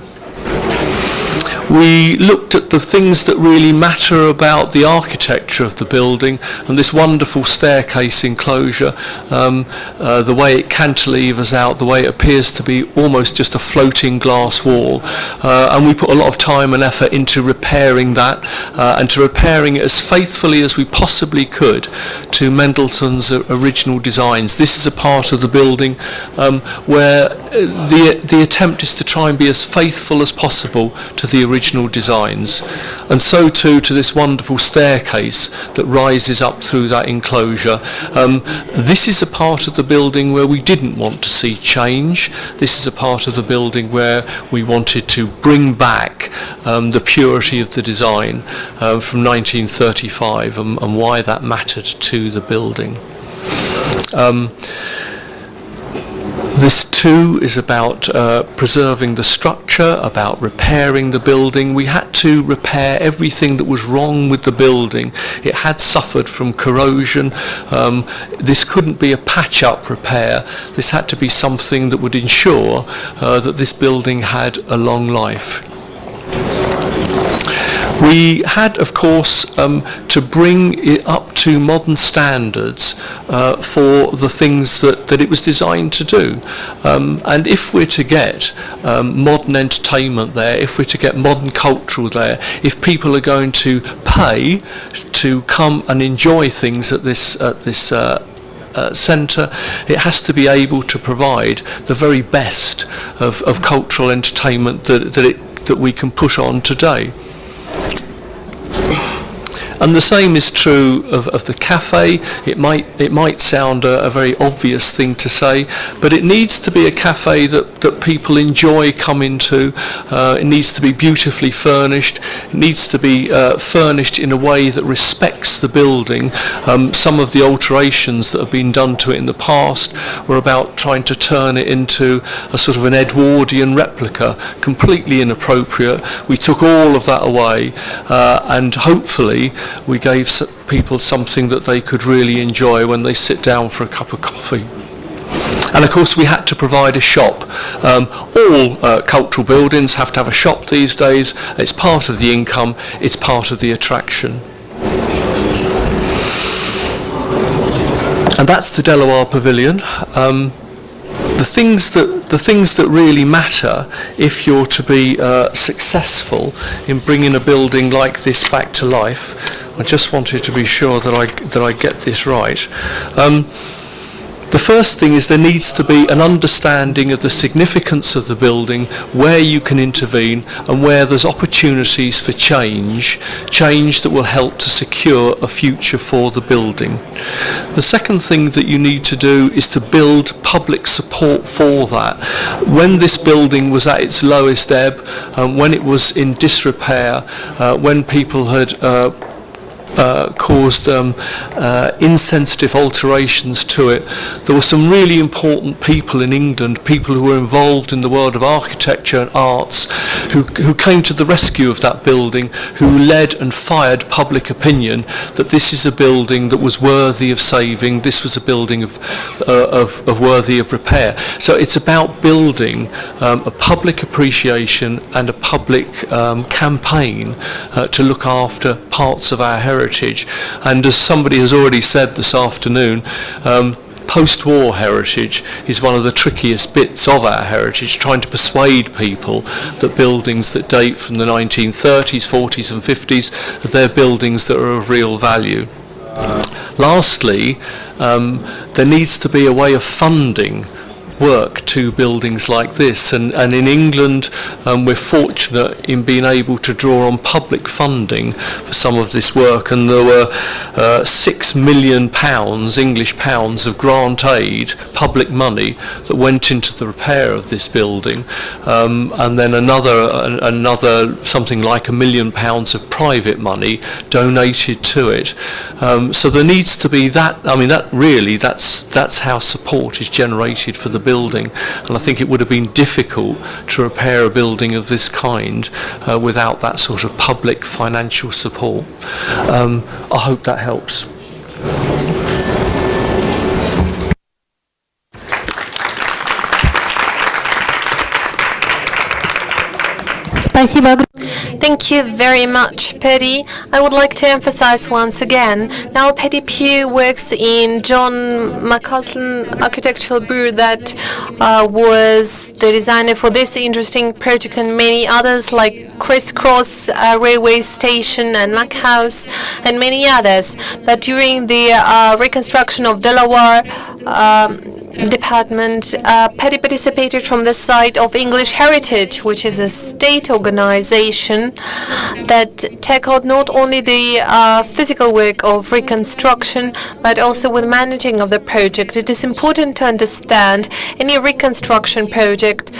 We looked at the things that really matter about the architecture of the building and this wonderful staircase enclosure, the way it cantilevers out, the way it appears to be almost just a floating glass wall. And we put a lot of time and effort into repairing that and to repairing it as faithfully as we possibly could to Mendelssohn's original designs. This is a part of the building where the attempt is to try and be as faithful as possible to the original original designs. And so too to this wonderful staircase that rises up through that enclosure. This is a part of the building where we didn't want to see change. This is a part of the building where we wanted to bring back the purity of the design from 1935 and why that mattered to the building. This too is about preserving the structure, about repairing the building. We had to repair everything that was wrong with the building. It had suffered from corrosion. This couldn't be a patch-up repair. This had to be something that would ensure that this building had a long life. We had, of course, to bring it up to modern standards for the things that it was designed to do. And if we're to get modern entertainment there, if we're to get modern culture there, if people are going to pay to come and enjoy things at this centre, it has to be able to provide the very best of cultural entertainment that we can put on today. And the same is true of the cafe. It might sound a very obvious thing to say, but it needs to be a cafe that people enjoy coming to. It needs to be beautifully furnished. It needs to be furnished in a way that respects the building. Some of the alterations that have been done to it in the past were about trying to turn it into a sort of an Edwardian replica, completely inappropriate. We took all of that away, and hopefully we gave people something that they could really enjoy when they sit down for a cup of coffee. And of course we had to provide a shop. All cultural buildings have to have a shop these days. It's part of the income, it's part of the attraction. And that's the Delaware Pavilion. The things that really matter if you're to be successful in bringing a building like this back to life. I just wanted to be sure that I get this right. The first thing is there needs to be an understanding of the significance of the building, where you can intervene and where there's opportunities for change that will help to secure a future for the building. The second thing that you need to do is to build public support for that. When this building was at its lowest ebb, when it was in disrepair, when people had caused insensitive alterations to it. There were some really important people in England, people who were involved in the world of architecture and arts, who came to the rescue of that building, who led and fired public opinion that this is a building that was worthy of saving, this was a building of worthy of repair. So it's about building a public appreciation and a public campaign to look after parts of our heritage. And as somebody has already said this afternoon, post-war heritage is one of the trickiest bits of our heritage, trying to persuade people that buildings that date from the 1930s, 40s and 50s, that they're buildings that are of real value. Lastly, there needs to be a way of funding work to buildings like this, and in England we're fortunate in being able to draw on public funding for some of this work, and there were £6 million English pounds of grant aid, public money, that went into the repair of this building, and then another something like £1 million of private money donated to it. So there needs to be that. I mean, that's how support is generated for the building, and I think it would have been difficult to repair a building of this kind without that sort of public financial support. I hope that helps. Thank you very much, Paddy. I would like to emphasize once again, now Paddy Pugh works in John McCausland Architectural Bureau, that was the designer for this interesting project and many others like Crisscross Railway Station and Mac House and many others. But during the reconstruction of Delaware, department, Paddy participated from the side of English Heritage, which is a state organization that tackled not only the physical work of reconstruction, but also with managing of the project. It is important to understand any reconstruction project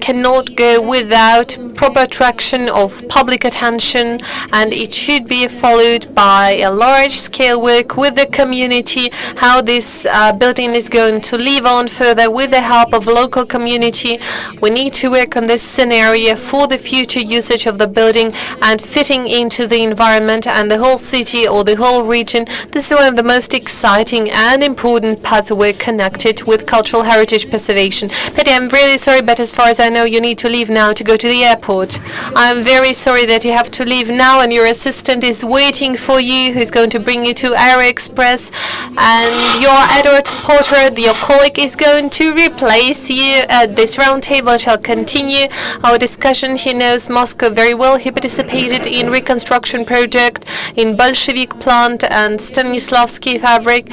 cannot go without proper attraction of public attention, and it should be followed by a large-scale work with the community, how this building is going to live on further with the help of local community. We need to work on this scenario for the future usage of the building and fitting into the environment and the whole city or the whole region. This is one of the most exciting and important parts of work connected with cultural heritage preservation. Paddy, I'm really sorry, but as far as I know, you need to leave now to go to the airport. I'm very sorry that you have to leave now, and your assistant is waiting for you, who's going to bring you to Aero Express, and your Edward Porter, your colleague, is going to replace you at this round table. Shall continue our discussion. He knows Moscow very well. He participated in reconstruction project in Bolshevik plant and Stanislavski fabric,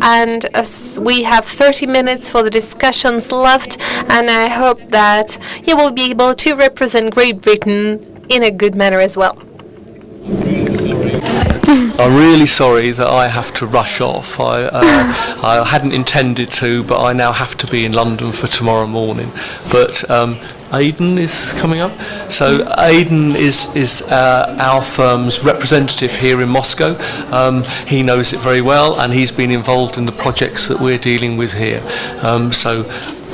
and we have 30 minutes for the discussions left, and I hope that you will be able to represent Great Britain in a good manner as well. I'm really sorry that I have to rush off. I hadn't intended to, but I now have to be in London for tomorrow morning. But Aidan is coming up. So Aidan is our firm's representative here in Moscow. He knows it very well, and he's been involved in the projects that we're dealing with here. So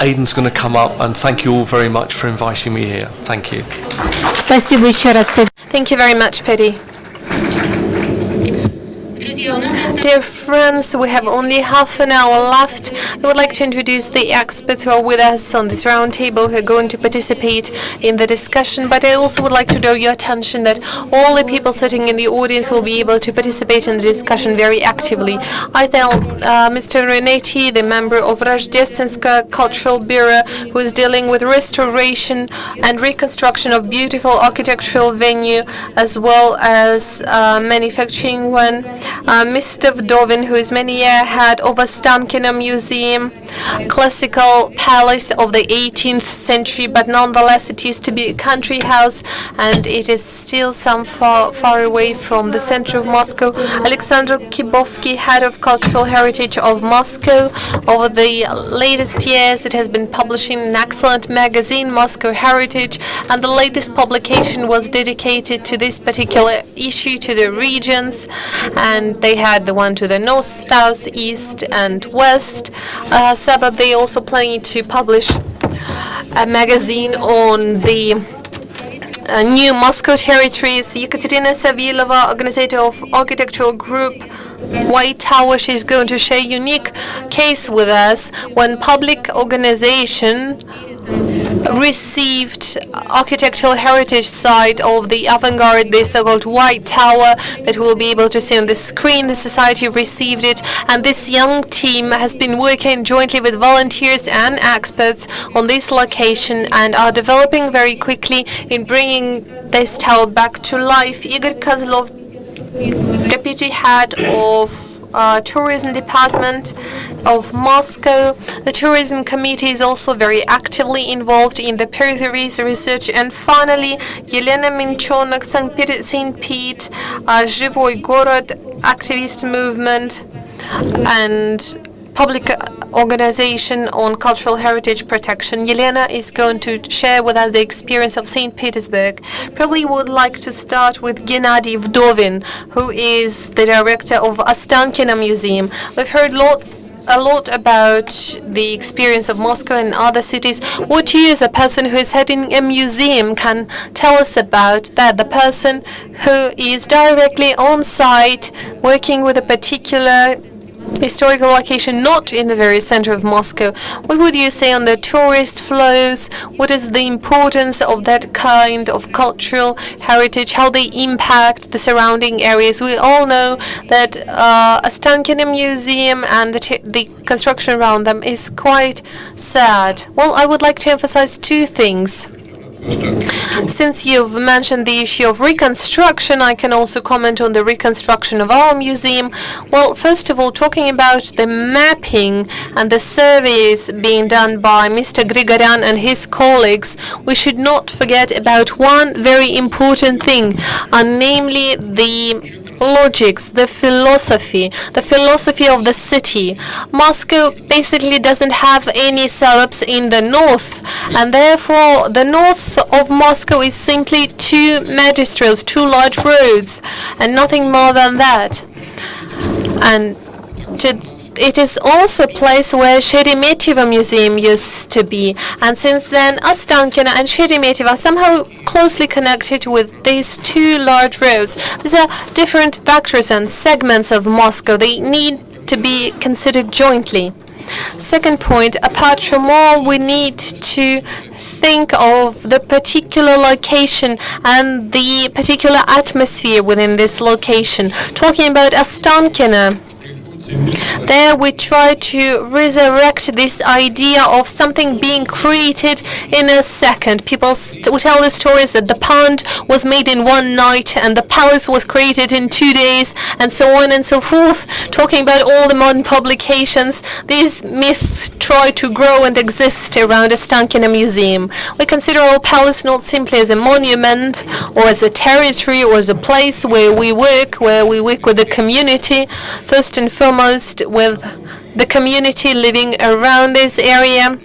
Aidan's going to come up, and thank you all very much for inviting me here. Thank you. Спасибо еще раз. Thank you very much, Paddy. Dear friends, we have only half an hour left. I would like to introduce the experts who are with us on this round table who are going to participate in the discussion, but I also would like to draw your attention that all the people sitting in the audience will be able to participate in the discussion very actively. I tell Mr. Reneti, the member of Rождественское Cultural Bureau, who is dealing with restoration and reconstruction of beautiful architectural venue as well as manufacturing one. Mr. Vdovin, who is many years head of Ostankino Museum, classical palace of the 18th century, but nonetheless it used to be a country house, and it is still far away from the center of Moscow. Alexander Kibovsky, head of cultural heritage of Moscow. Over the latest years, it has been publishing an excellent magazine, Moscow Heritage, and the latest publication was dedicated to this particular issue, to the regions, and they had the one to the north, south, east, and west suburb. They also planning to publish a magazine on the new Moscow territories. Ekaterinina Savilova, organizer of architectural group White Tower, she's going to share a unique case with us when public organization received architectural heritage site of the avant-garde, the so-called White Tower that we'll be able to see on the screen. The society received it, and this young team has been working jointly with volunteers and experts on this location and are developing very quickly in bringing this tower back to life. Igor Kozlov, deputy head of tourism department of Moscow. The tourism committee is also very actively involved in the peripheries research. And finally, Elena Minchenok, St. Pete, Zhivoy Gorod activist movement, and public organization on cultural heritage protection. Elena is going to share with us the experience of St. Petersburg. Probably would like to start with Gennady Vdovin, who is the director of Ostankino Museum. We've heard a lot about the experience of Moscow and other cities. What you, as a person who is heading a museum, can tell us about that? The person who is directly on site working with a particular historical location, not in the very center of Moscow. What would you say on the tourist flows? What is the importance of that kind of cultural heritage? How they impact the surrounding areas? We all know that Ostankino Museum and the construction around them is quite sad. Well, I would like to emphasize two things. Since you've mentioned the issue of reconstruction, I can also comment on the reconstruction of our museum. Well, first of all, talking about the mapping and the surveys being done by Mr. Grigoryan and his colleagues, we should not forget about one very important thing, and namely the logics, the philosophy of the city. Moscow basically doesn't have any suburbs in the north, and therefore the north of Moscow is simply two magistrales, two large roads, and nothing more than that. And it is also a place where Sheremetyevo Museum used to be, and since then Ostankino and Sheremetyevo are somehow closely connected with these two large roads. These are different vectors and segments of Moscow. They need to be considered jointly. Second point, apart from all, we need to think of the particular location and the particular atmosphere within this location. Talking about Ostankino, there we try to resurrect this idea of something being created in a second. People tell the stories that the pond was made in one night and the palace was created in 2 days, and so on and so forth. Talking about all the modern publications, these myths try to grow and exist around Ostankino Museum. We consider our palace not simply as a monument or as a territory or as a place where we work with the community, first and foremost with the community living around this area.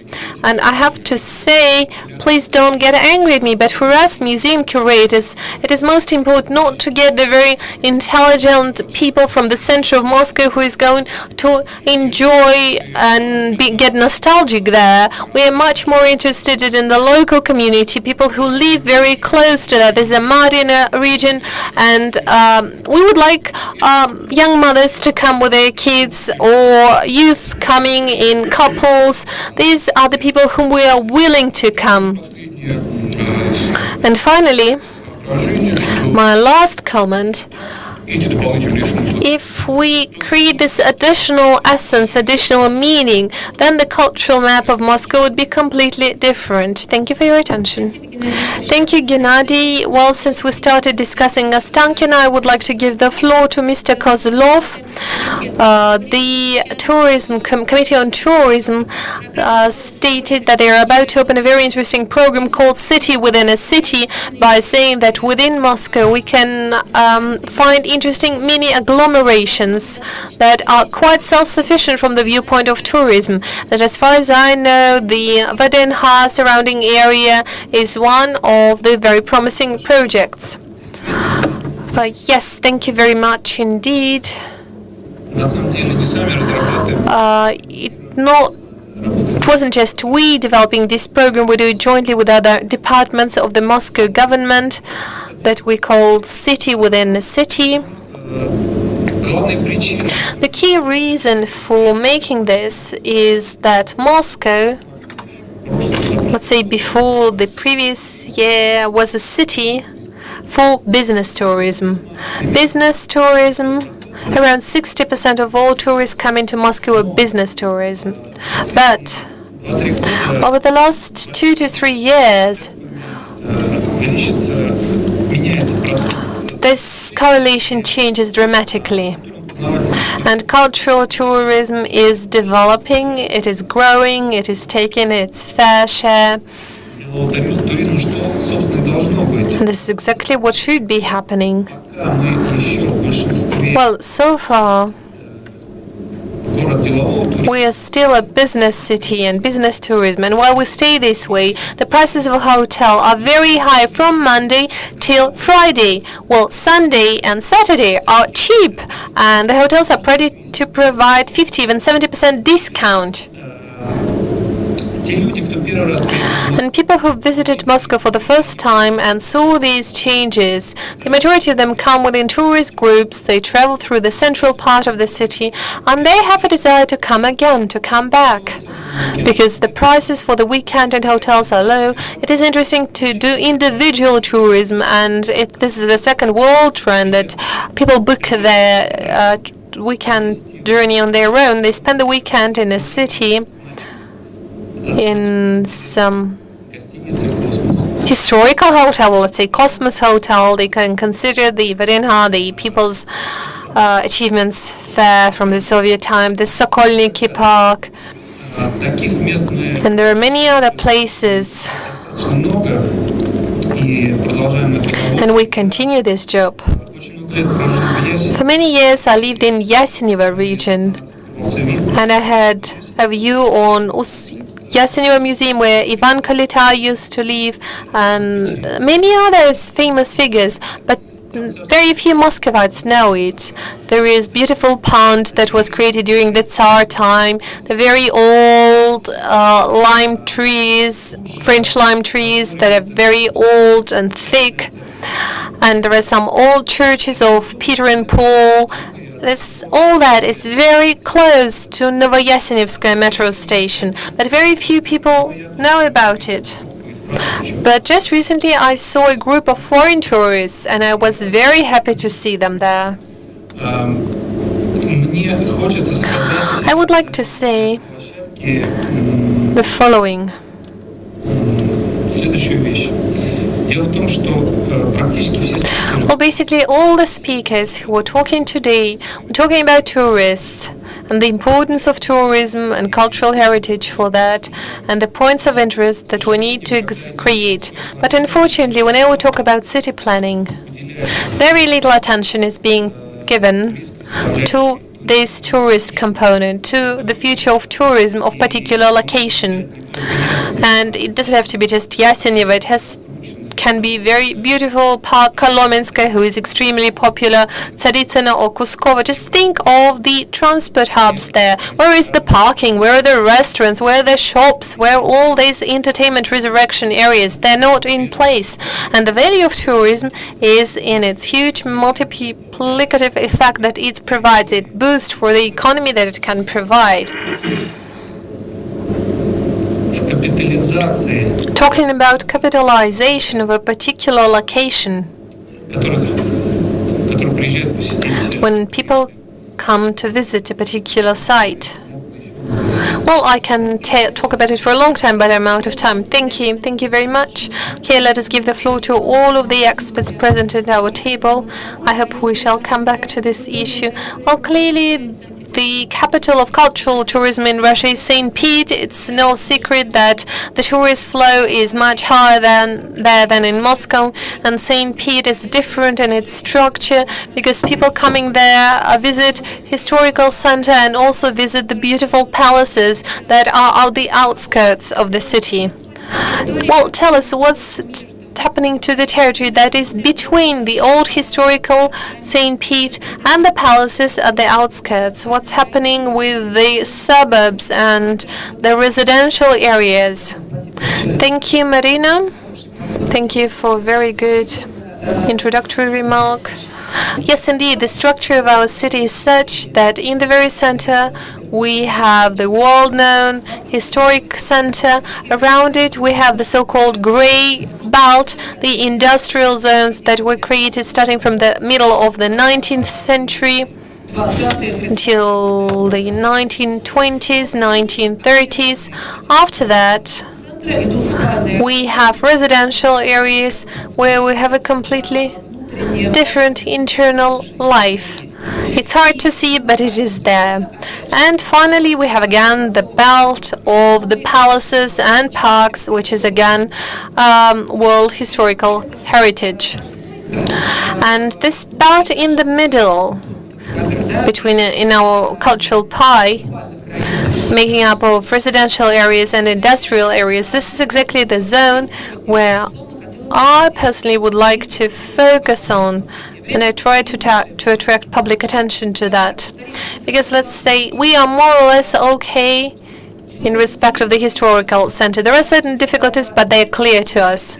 And I have to say, please don't get angry at me, but for us museum curators, it is most important not to get the very intelligent people from the center of Moscow who is going to enjoy and get nostalgic there. We are much more interested in the local community, people who live very close to that. There's a Marina region, and we would like young mothers to come with their kids, or youth coming in couples. These are the people whom we are willing to come. And finally, my last comment, if we create this additional essence, additional meaning, then the cultural map of Moscow would be completely different. Thank you for your attention. Thank you, Gennady. Well, since we started discussing Ostankino, I would like to give the floor to Mr. Kozlov. The Committee on Tourism stated that they are about to open a very interesting program called City Within a City, by saying that within Moscow we can find interesting mini agglomerations that are quite self-sufficient from the viewpoint of tourism. That, as far as I know, the Vdnh surrounding area is one of the very promising projects. Yes, thank you very much indeed. It wasn't just we developing this program, we do it jointly with other departments of the Moscow government that we call City Within a City. The key reason for making this is that Moscow, let's say before the previous year, was a city for business tourism. Business tourism, around 60% of all tourists coming to Moscow are business tourism. But over the last 2 to 3 years, this correlation changes dramatically. And cultural tourism is developing, it is growing, it is taking its fair share. And this is exactly what should be happening. Well, so far, we are still a business city and business tourism, and while we stay this way, the prices of a hotel are very high from Monday till Friday. Well, Sunday and Saturday are cheap, and the hotels are ready to provide 50, even 70% discount. And people who visited Moscow for the first time and saw these changes, the majority of them come within tourist groups, they travel through the central part of the city, and they have a desire to come again, to come back. Because the prices for the weekend in hotels are low, it is interesting to do individual tourism, and this is the second world trend that people book their weekend journey on their own. They spend the weekend in a city, in some historical hotel, let's say Cosmos Hotel. They can consider the Varenha, the people's achievements there from the Soviet time, the Sokolniki Park, and there are many other places. And we continue this job. For many years I lived in Yasenevo region, and I had a view on Yasenevo Museum where Ivan Kalita used to live, and many others famous figures, but very few Muscovites know it. There is beautiful pond that was created during the Tsar time, the very old lime trees, French lime trees that are very old and thick, and there are some old churches of Peter and Paul. All that is very close to Novoyasenevskaya metro station, but very few people know about it. But just recently I saw a group of foreign tourists, and I was very happy to see them there. I would like to say the following. Well, basically all the speakers who were talking today were talking about tourists and the importance of tourism and cultural heritage for that, and the points of interest that we need to create. But unfortunately, whenever we talk about city planning, very little attention is being given to this tourist component, to the future of tourism of particular location. And it doesn't have to be just Yasenevo, it can be very beautiful Park Kolomenskaya, who is extremely popular, Tsaritsino or Kuskova. Just think of the transport hubs there. Where is the parking? Where are the restaurants? Where are the shops? Where are all these entertainment resurrection areas? They're not in place. And the value of tourism is in its huge multiplicative effect that it provides. It boosts for the economy that it can provide. Talking about capitalization of a particular location. When people come to visit a particular site. Well, I can talk about it for a long time, but I'm out of time. Thank you. Thank you very much. Okay, let us give the floor to all of the experts present at our table. I hope we shall come back to this issue. Well, clearly, the capital of cultural tourism in Russia is St. Pete. It's no secret that the tourist flow is much higher than in Moscow, and St. Pete is different in its structure because people coming there visit historical center and also visit the beautiful palaces that are on the outskirts of the city. Well, tell us what's happening to the territory that is between the old historical St. Pete and the palaces at the outskirts. What's happening with the suburbs and the residential areas? Thank you, Marina. Thank you for a very good introductory remark. Yes, indeed, the structure of our city is such that in the very center we have the world-known historic center. Around it we have the so-called gray belt, the industrial zones that were created starting from the middle of the 19th century until the 1920s, 1930s. After that, we have residential areas where we have a completely different internal life. It's hard to see, but it is there. And finally, we have again the belt of the palaces and parks, which is again World Historical Heritage. And this belt in the middle, between in our cultural pie, making up of residential areas and industrial areas, this is exactly the zone where I personally would like to focus on, and I try to attract public attention to that. Because let's say we are more or less okay in respect of the historical center. There are certain difficulties, but they are clear to us.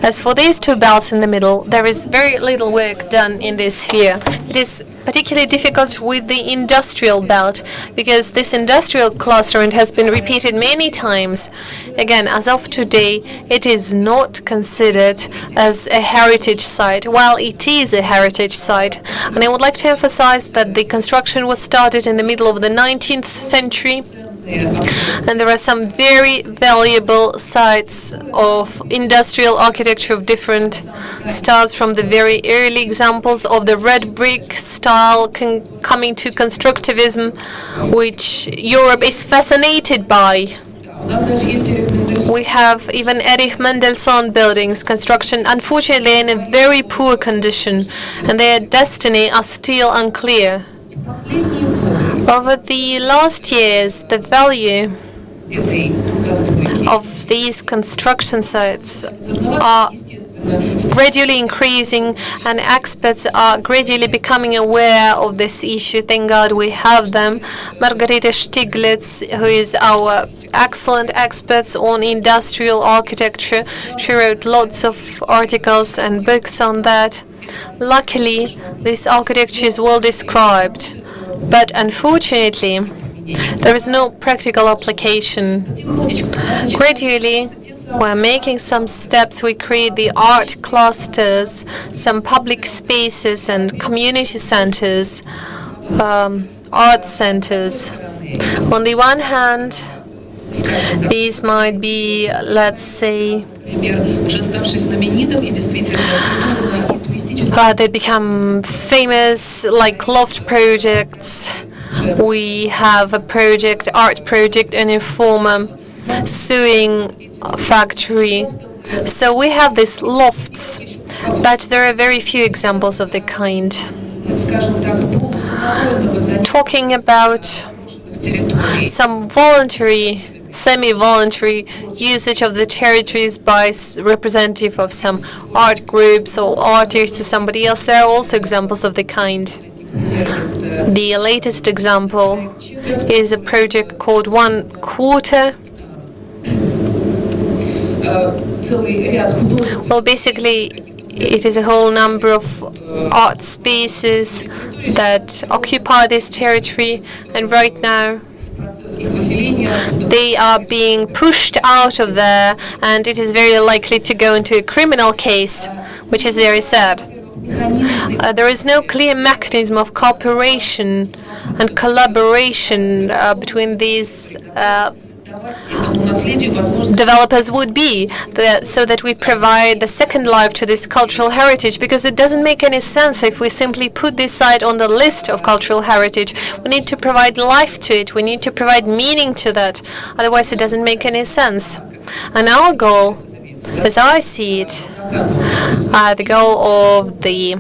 As for these two belts in the middle, there is very little work done in this sphere. It is particularly difficult with the industrial belt, because this industrial cluster, and has been repeated many times, again, as of today, it is not considered as a heritage site, while it is a heritage site. And I would like to emphasize that the construction was started in the middle of the 19th century, And there are some very valuable sites of industrial architecture of different styles, from the very early examples of the red brick style coming to constructivism, which Europe is fascinated by. We have even Erich Mendelssohn buildings, construction unfortunately in a very poor condition, and their destiny are still unclear. Over the last years, the value of these construction sites are gradually increasing, and experts are gradually becoming aware of this issue. Thank God we have them. Margarita Stiglitz, who is our excellent expert on industrial architecture, she wrote lots of articles and books on that. Luckily, this architecture is well described, but unfortunately, there is no practical application. Gradually, we're making some steps. We create the art clusters, some public spaces and community centers, art centers. On the one hand, these might be, let's say, they become famous, like loft projects. We have a project, art project, in a former sewing factory. So we have these lofts, but there are very few examples of the kind. Talking about some voluntary, semi-voluntary usage of the territories by representative of some art groups or artists or somebody else, there are also examples of the kind. The latest example is a project called 1/4. Well, basically, it is a whole number of art spaces that occupy this territory, and right now they are being pushed out of there, and it is very likely to go into a criminal case, which is very sad. There is no clear mechanism of cooperation and collaboration between these developers would be, so that we provide the second life to this cultural heritage, because it doesn't make any sense if we simply put this site on the list of cultural heritage. We need to provide life to it. We need to provide meaning to that. Otherwise, it doesn't make any sense. And our goal, as I see it, the goal of the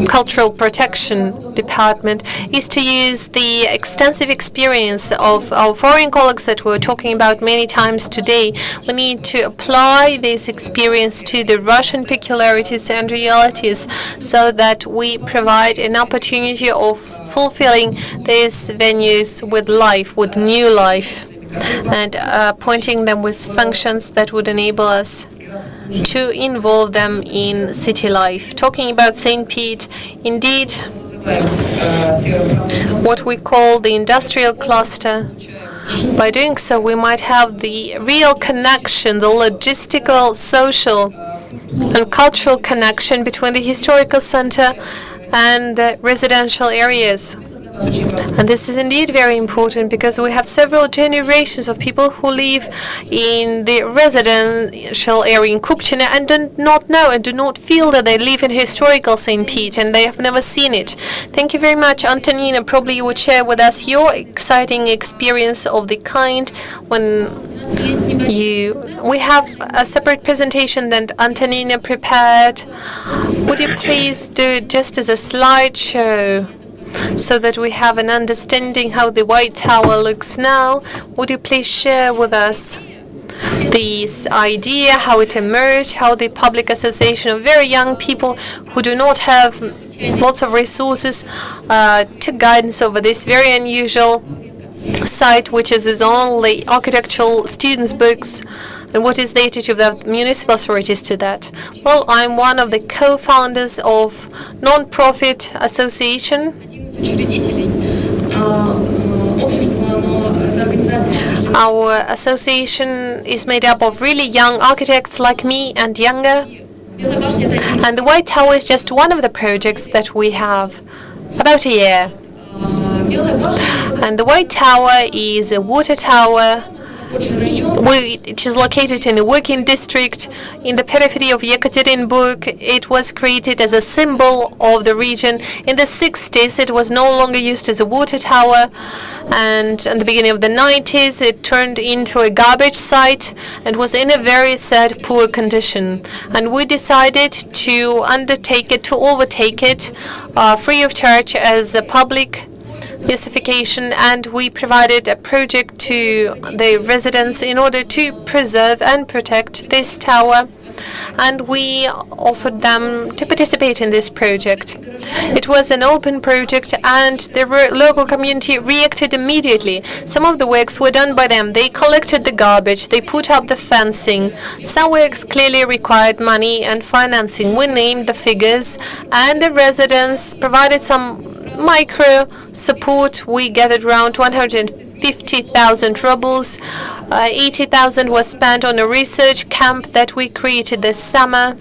Cultural Protection Department is to use the extensive experience of our foreign colleagues that we're talking about many times today. We need to apply this experience to the Russian peculiarities and realities, so that we provide an opportunity of fulfilling these venues with life, with new life, and appointing them with functions that would enable us to involve them in city life. Talking about St. Pete, indeed, what we call the industrial cluster, by doing so we might have the real connection, the logistical, social and cultural connection between the historical center and the residential areas. And this is indeed very important, because we have several generations of people who live in the residential area in Kupchina and do not know and do not feel that they live in historical St. Pete, and they have never seen it. Thank you very much. Antonina, probably you would share with us your exciting experience of the kind when we have a separate presentation that Antonina prepared. Would you please do it just as a slideshow, so that we have an understanding how the White Tower looks now? Would you please share with us this idea, how it emerged, how the public association of very young people who do not have lots of resources took guidance over this very unusual site, which is its only architectural students' books, and what is the attitude of the municipal authorities to that? Well, I'm one of the co-founders of non-profit association. Our association is made up of really young architects like me and younger. And the White Tower is just one of the projects that we have. About a year. And the White Tower is a water tower which is located in a working district in the periphery of Ekaterinburg. It was created as a symbol of the region. In the 60s, it was no longer used as a water tower, and in the beginning of the 90s, it turned into a garbage site and was in a very sad, poor condition. And we decided to undertake it, to overtake it, free of charge as a public usification, and we provided a project to the residents in order to preserve and protect this tower, and we offered them to participate in this project. It was an open project, and the local community reacted immediately. Some of the works were done by them. They collected the garbage, they put up the fencing. Some works clearly required money and financing. We named the figures, and the residents provided some micro support. We gathered around 150,000 rubles. 80,000 was spent on a research camp that we created this summer.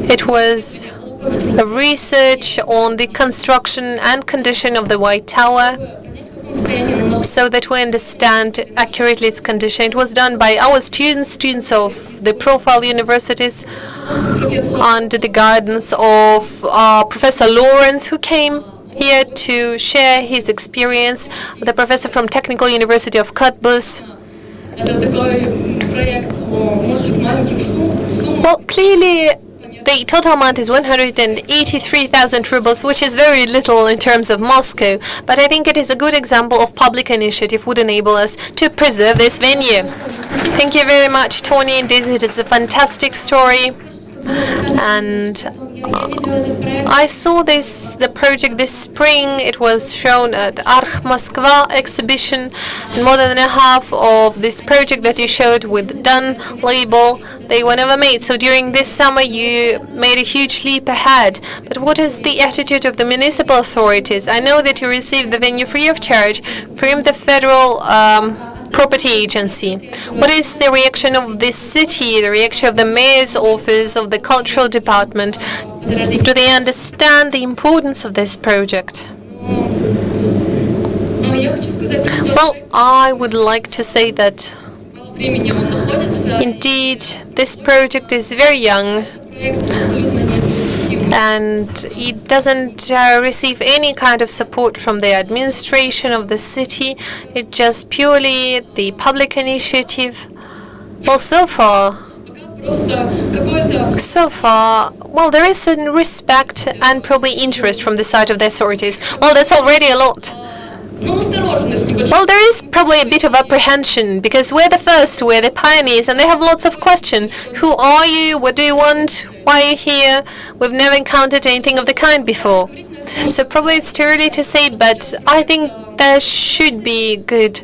It was a research on the construction and condition of the White Tower, so that we understand accurately its condition. It was done by our students of the profile universities under the guidance of Professor Lawrence, who came here to share his experience, the professor from Technical University of Cuijpers. Well, clearly the total amount is 183,000 rubles, which is very little in terms of Moscow, but I think it is a good example of public initiative would enable us to preserve this venue. Thank you very much, Tony. Indeed, it is a fantastic story. And I saw the project this spring. It was shown at Arch Moskva exhibition, and more than a half of this project that you showed with Done label, they were never made. So during this summer you made a huge leap ahead. But what is the attitude of the municipal authorities? I know that you received the venue free of charge from the federal property agency. What is the reaction of this city, the reaction of the mayor's office, of the cultural department? Do they understand the importance of this project? Well, I would like to say that indeed this project is very young, and it doesn't receive any kind of support from the administration of the city. It's just purely the public initiative. Well, so far, well, there is certain respect and probably interest from the side of the authorities. Well, that's already a lot. Well, there is probably a bit of apprehension, because we're the first, we're the pioneers, and they have lots of questions. Who are you? What do you want? Why are you here? We've never encountered anything of the kind before. So probably it's too early to say, but I think there should be good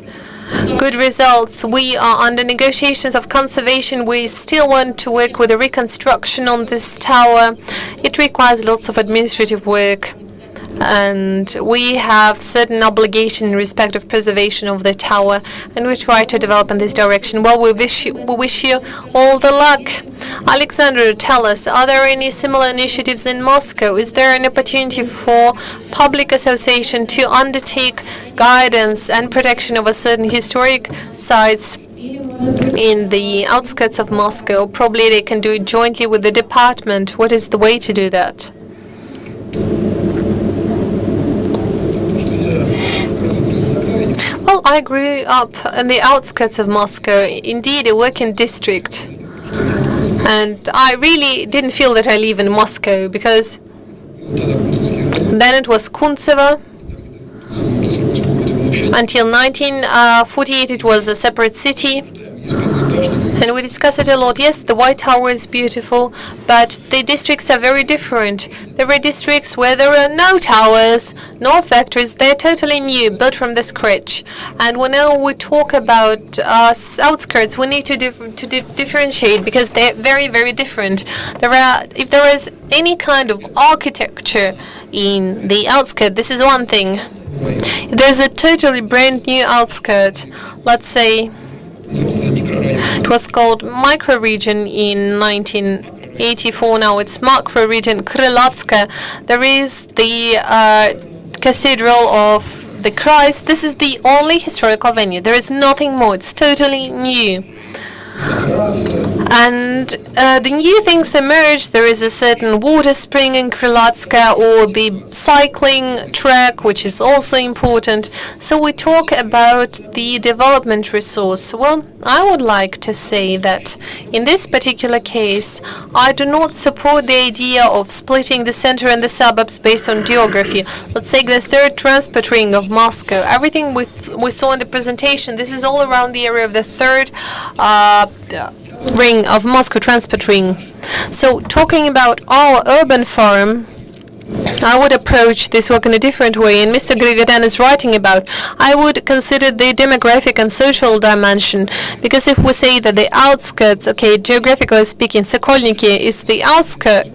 results. We are under negotiations of conservation. We still want to work with the reconstruction on this tower. It requires lots of administrative work, and we have certain obligation in respect of preservation of the tower, and we try to develop in this direction. Well, we wish you all the luck. Alexander, tell us, are there any similar initiatives in Moscow? Is there an opportunity for public association to undertake guidance and protection of a certain historic sites in the outskirts of Moscow? Probably they can do it jointly with the department. What is the way to do that? Well, I grew up in the outskirts of Moscow, indeed a working district. And I really didn't feel that I live in Moscow, because then it was Kuntsevo. Until 1948 it was a separate city. And we discussed it a lot. Yes, the White Tower is beautiful, but the districts are very different. There are districts where there are no towers, no factories. They're totally new, built from the scratch. And whenever we talk about outskirts, we need to differentiate, because they're very, very different. If there is any kind of architecture in the outskirts, this is one thing. If there's a totally brand new outskirt, let's say, it was called microregion in 1984. Now it's macroregion Krylatska. There is the cathedral of the Christ. This is the only historical venue. There is nothing more. It's totally new. And the new things emerge. There is a certain water spring in Krylatska, or the cycling track, which is also important. So we talk about the development resource. Well, I would like to say that in this particular case, I do not support the idea of splitting the center and the suburbs based on geography. Let's take the third transport ring of Moscow. Everything we saw in the presentation, this is all around the area of the third ring of Moscow transport ring. So talking about our urban forum, I would approach this work in a different way, and Mr. Grigoryan is writing about. I would consider the demographic and social dimension, because if we say that the outskirts, okay, geographically speaking, Sokolniki is the outskirt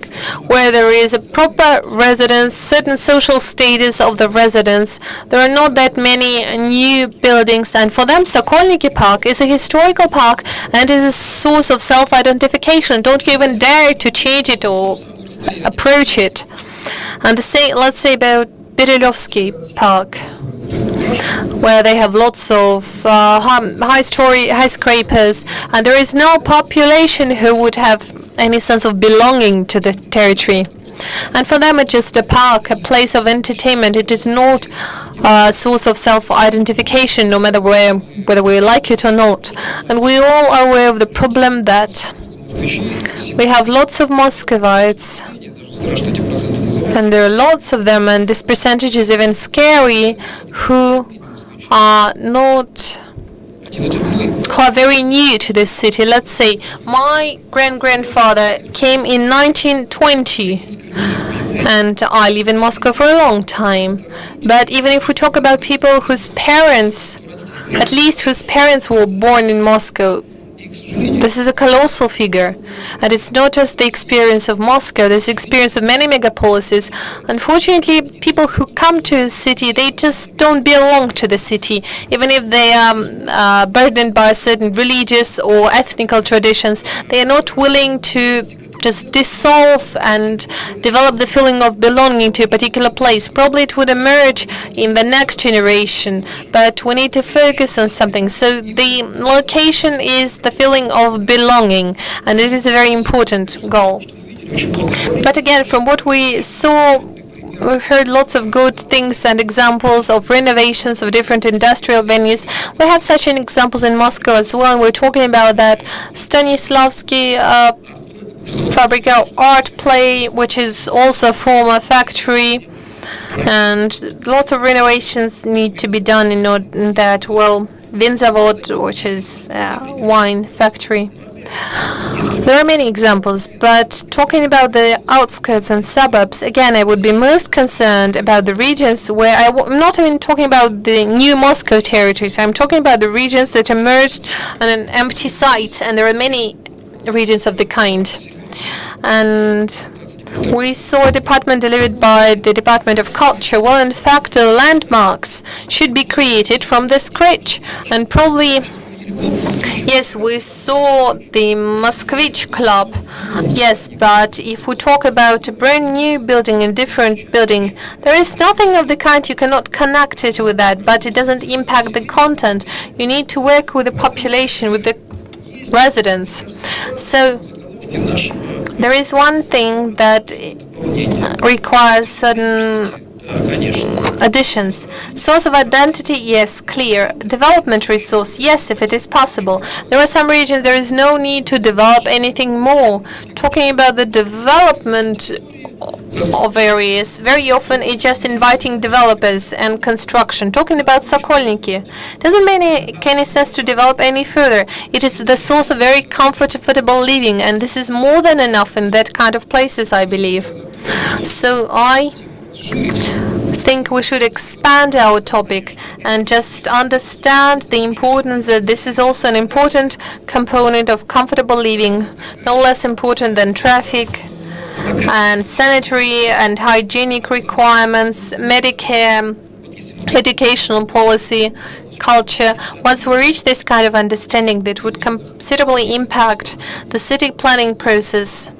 where there is a proper residence, certain social status of the residents. There are not that many new buildings, and for them, Sokolniki Park is a historical park and is a source of self-identification. Don't you even dare to change it or approach it. And let's say about Petersburg Park, where they have lots of high skyscrapers, and there is no population who would have any sense of belonging to the territory. And for them, it's just a park, a place of entertainment. It is not a source of self-identification, no matter whether we like it or not. And we all are aware of the problem that we have lots of Muscovites, and there are lots of them, and this percentage is even scary, who are very new to this city. Let's say my grandfather came in 1920, and I live in Moscow for a long time. But even if we talk about people whose parents were born in Moscow, this is a colossal figure, and it's not just the experience of Moscow, this experience of many megapolises. Unfortunately, people who come to a city, they just don't belong to the city, even if they are burdened by certain religious or ethnical traditions. They are not willing to just dissolve and develop the feeling of belonging to a particular place. Probably it would emerge in the next generation, but we need to focus on something. So the location is the feeling of belonging, and it is a very important goal. But again, from what we saw, we've heard lots of good things and examples of renovations of different industrial venues. We have such an examples in Moscow as well, and we're talking about that Stanislavski Fabrika art play, which is also a former factory, and lots of renovations need to be done in that. Well, Vinzavod, which is a wine factory. There are many examples, but talking about the outskirts and suburbs, again, I would be most concerned about the regions where I'm not even talking about the new Moscow territories. I'm talking about the regions that emerged on an empty site, and there are many regions of the kind. And we saw a department delivered by the Department of Culture. Well, in fact, the landmarks should be created from the scratch, and probably, yes, we saw the Moskvich Club, yes, but if we talk about a brand new building, a different building, there is nothing of the kind. You cannot connect it with that, but it doesn't impact the content. You need to work with the population, with the residents. So there is one thing that requires certain additions. Source of identity, yes, clear. Development resource, yes, if it is possible. There are some regions there is no need to develop anything more. Talking about the development of areas, very often it's just inviting developers and construction. Talking about Sokolniki, doesn't make any sense to develop any further. It is the source of very comfortable living, and this is more than enough in that kind of places, I believe. So I think we should expand our topic and just understand the importance that this is also an important component of comfortable living, no less important than traffic and sanitary and hygienic requirements, Medicare, educational policy, culture. Once we reach this kind of understanding, that would considerably impact the city planning process,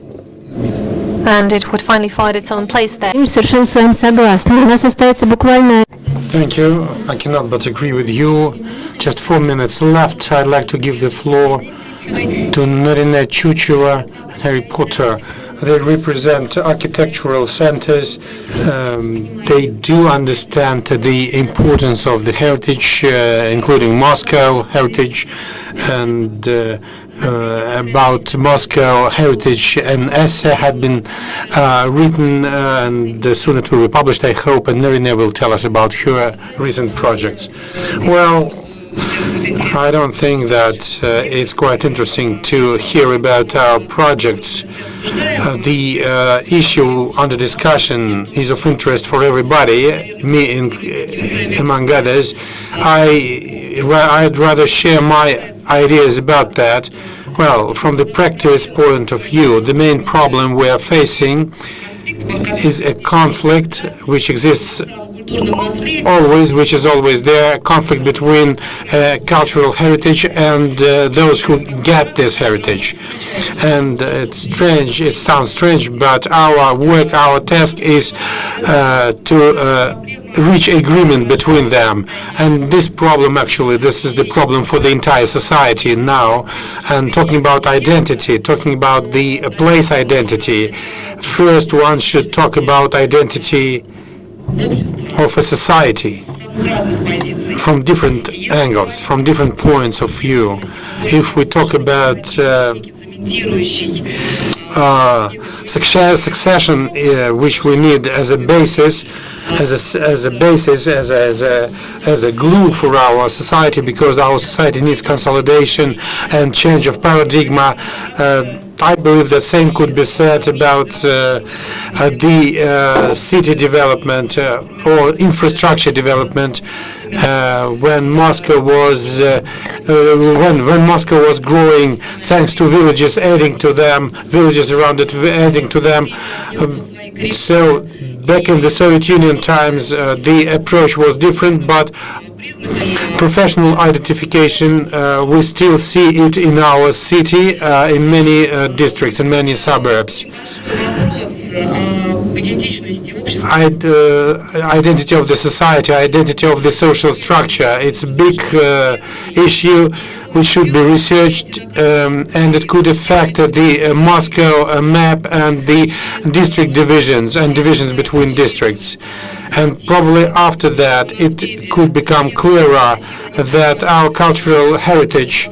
and it would finally find its own place there. Совершенно с вами согласна. У нас остается буквально Thank you. I cannot but agree with you. Just 4 minutes left. I'd like to give the floor to Narina Chucheva and Harry Potter. They represent architectural centers. They do understand the importance of the heritage, including Moscow heritage, and about Moscow heritage. An essay had been written, and soon it will be published, I hope, and Narina will tell us about her recent projects. Well, I don't think that it's quite interesting to hear about our projects. The issue under discussion is of interest for everybody, me among others. I'd rather share my ideas about that. Well, from the practice point of view, the main problem we are facing is a conflict which exists always, which is always there, conflict between cultural heritage and those who get this heritage. And it's strange, it sounds strange, but our work, our task is to reach agreement between them. And this problem, actually, this is the problem for the entire society now. And talking about identity, talking about the place identity, first one should talk about identity of a society from different angles, from different points of view. If we talk about succession, which we need as a basis, as a glue for our society, because our society needs consolidation and change of paradigm. I believe the same could be said about the city development or infrastructure development. When Moscow was growing, thanks to villages adding to them, villages around it adding to them. So back in the Soviet Union times, the approach was different, but professional identification, we still see it in our city, in many districts, in many suburbs. Identity of the society, identity of the social structure, it's a big issue which should be researched, and it could affect the Moscow map and the district divisions and divisions between districts. And probably after that, it could become clearer that our cultural heritage,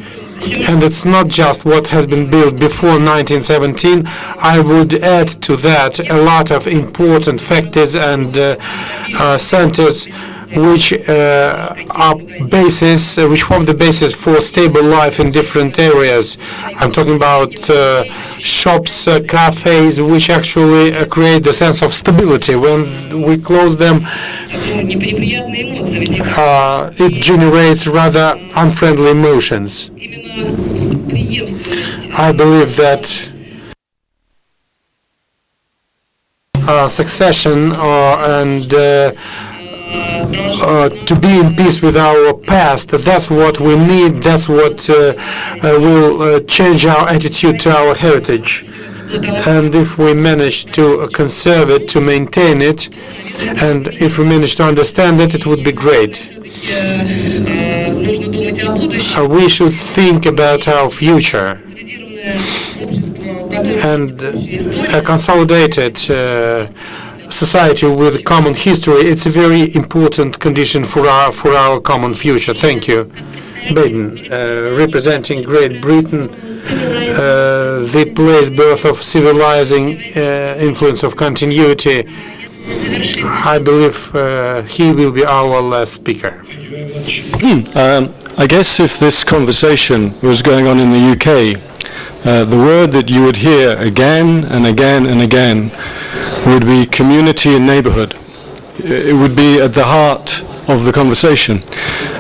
and it's not just what has been built before 1917, I would add to that a lot of important factors and centers which are basis, which form the basis for stable life in different areas. I'm talking about shops, cafes, which actually create the sense of stability. When we close them, it generates rather unfriendly emotions. I believe that succession and to be in peace with our past, that's what we need, that's what will change our attitude to our heritage. And if we manage to conserve it, to maintain it, and if we manage to understand it, it would be great. We should think about our future, and a consolidated society with common history, it's a very important condition for our common future. Thank you. Baden, representing Great Britain, the place birth of civilizing influence of continuity. I believe he will be our last speaker. I guess if this conversation was going on in the UK, the word that you would hear again and again and again would be community and neighborhood. It would be at the heart of the conversation.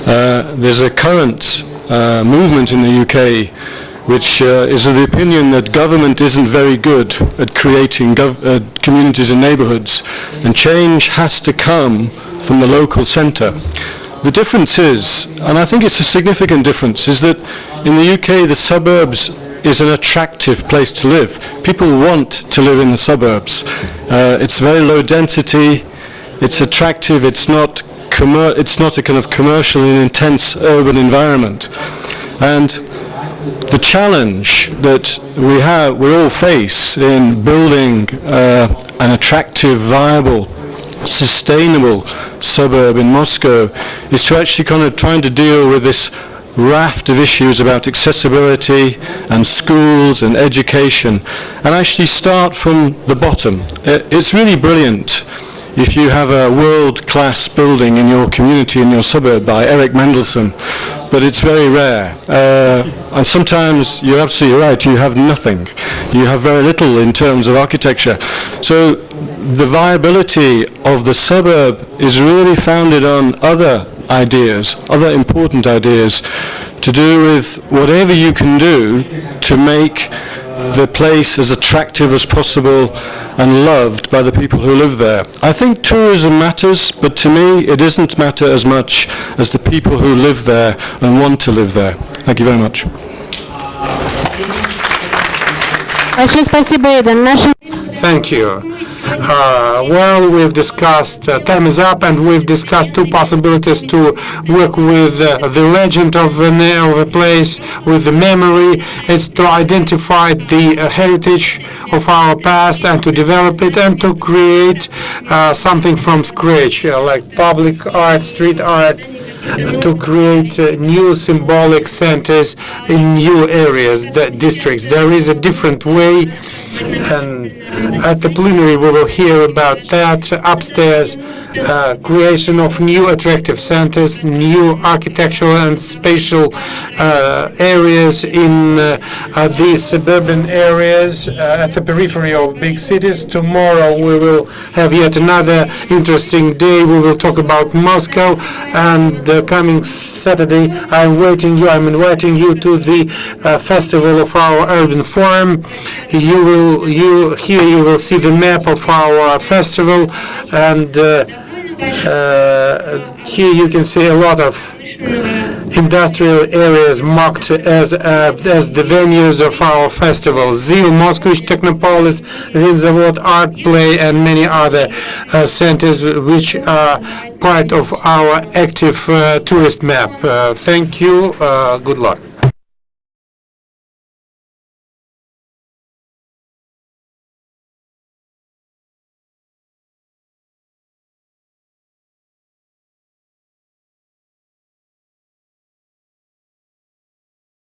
There's a current movement in the UK which is of the opinion that government isn't very good at creating communities and neighborhoods, and change has to come from the local center. The difference is, and I think it's a significant difference, is that in the UK the suburbs is an attractive place to live. People want to live in the suburbs. It's very low density, it's attractive, it's not it's not a kind of commercial and intense urban environment. And the challenge that we all face in building an attractive, viable, sustainable suburb in Moscow is to actually kind of trying to deal with this raft of issues about accessibility and schools and education, and actually start from the bottom. It's really brilliant if you have a world-class building in your community, in your suburb, by Eric Mendelsohn, but it's very rare. And sometimes you're absolutely right, you have nothing. You have very little in terms of architecture. So the viability of the suburb is really founded on other ideas, other important ideas, to do with whatever you can do to make the place as attractive as possible and loved by the people who live there. I think tourism matters, but to me it doesn't matter as much as the people who live there and want to live there. Thank you very much. Большое спасибо, Эйден. Thank you. Well, we've discussed, time is up, and we've discussed two possibilities to work with the legend of a place, with the memory. It's to identify the heritage of our past and to develop it and to create something from scratch, like public art, street art, to create new symbolic centers in new areas, districts. There is a different way, and at the plenary we will hear about that. Upstairs, creation of new attractive centers, new architectural and spatial areas in the suburban areas at the periphery of big cities. Tomorrow we will have yet another interesting day. We will talk about Moscow, and the coming Saturday I'm inviting you to the festival of our urban forum. Here you will see the map of our festival, and here you can see a lot of industrial areas marked as the venues of our festival. Zil, Moscow, Technopolis, Vinzavod, Art Play, and many other centers which are part of our active tourist map. Thank you. Good luck.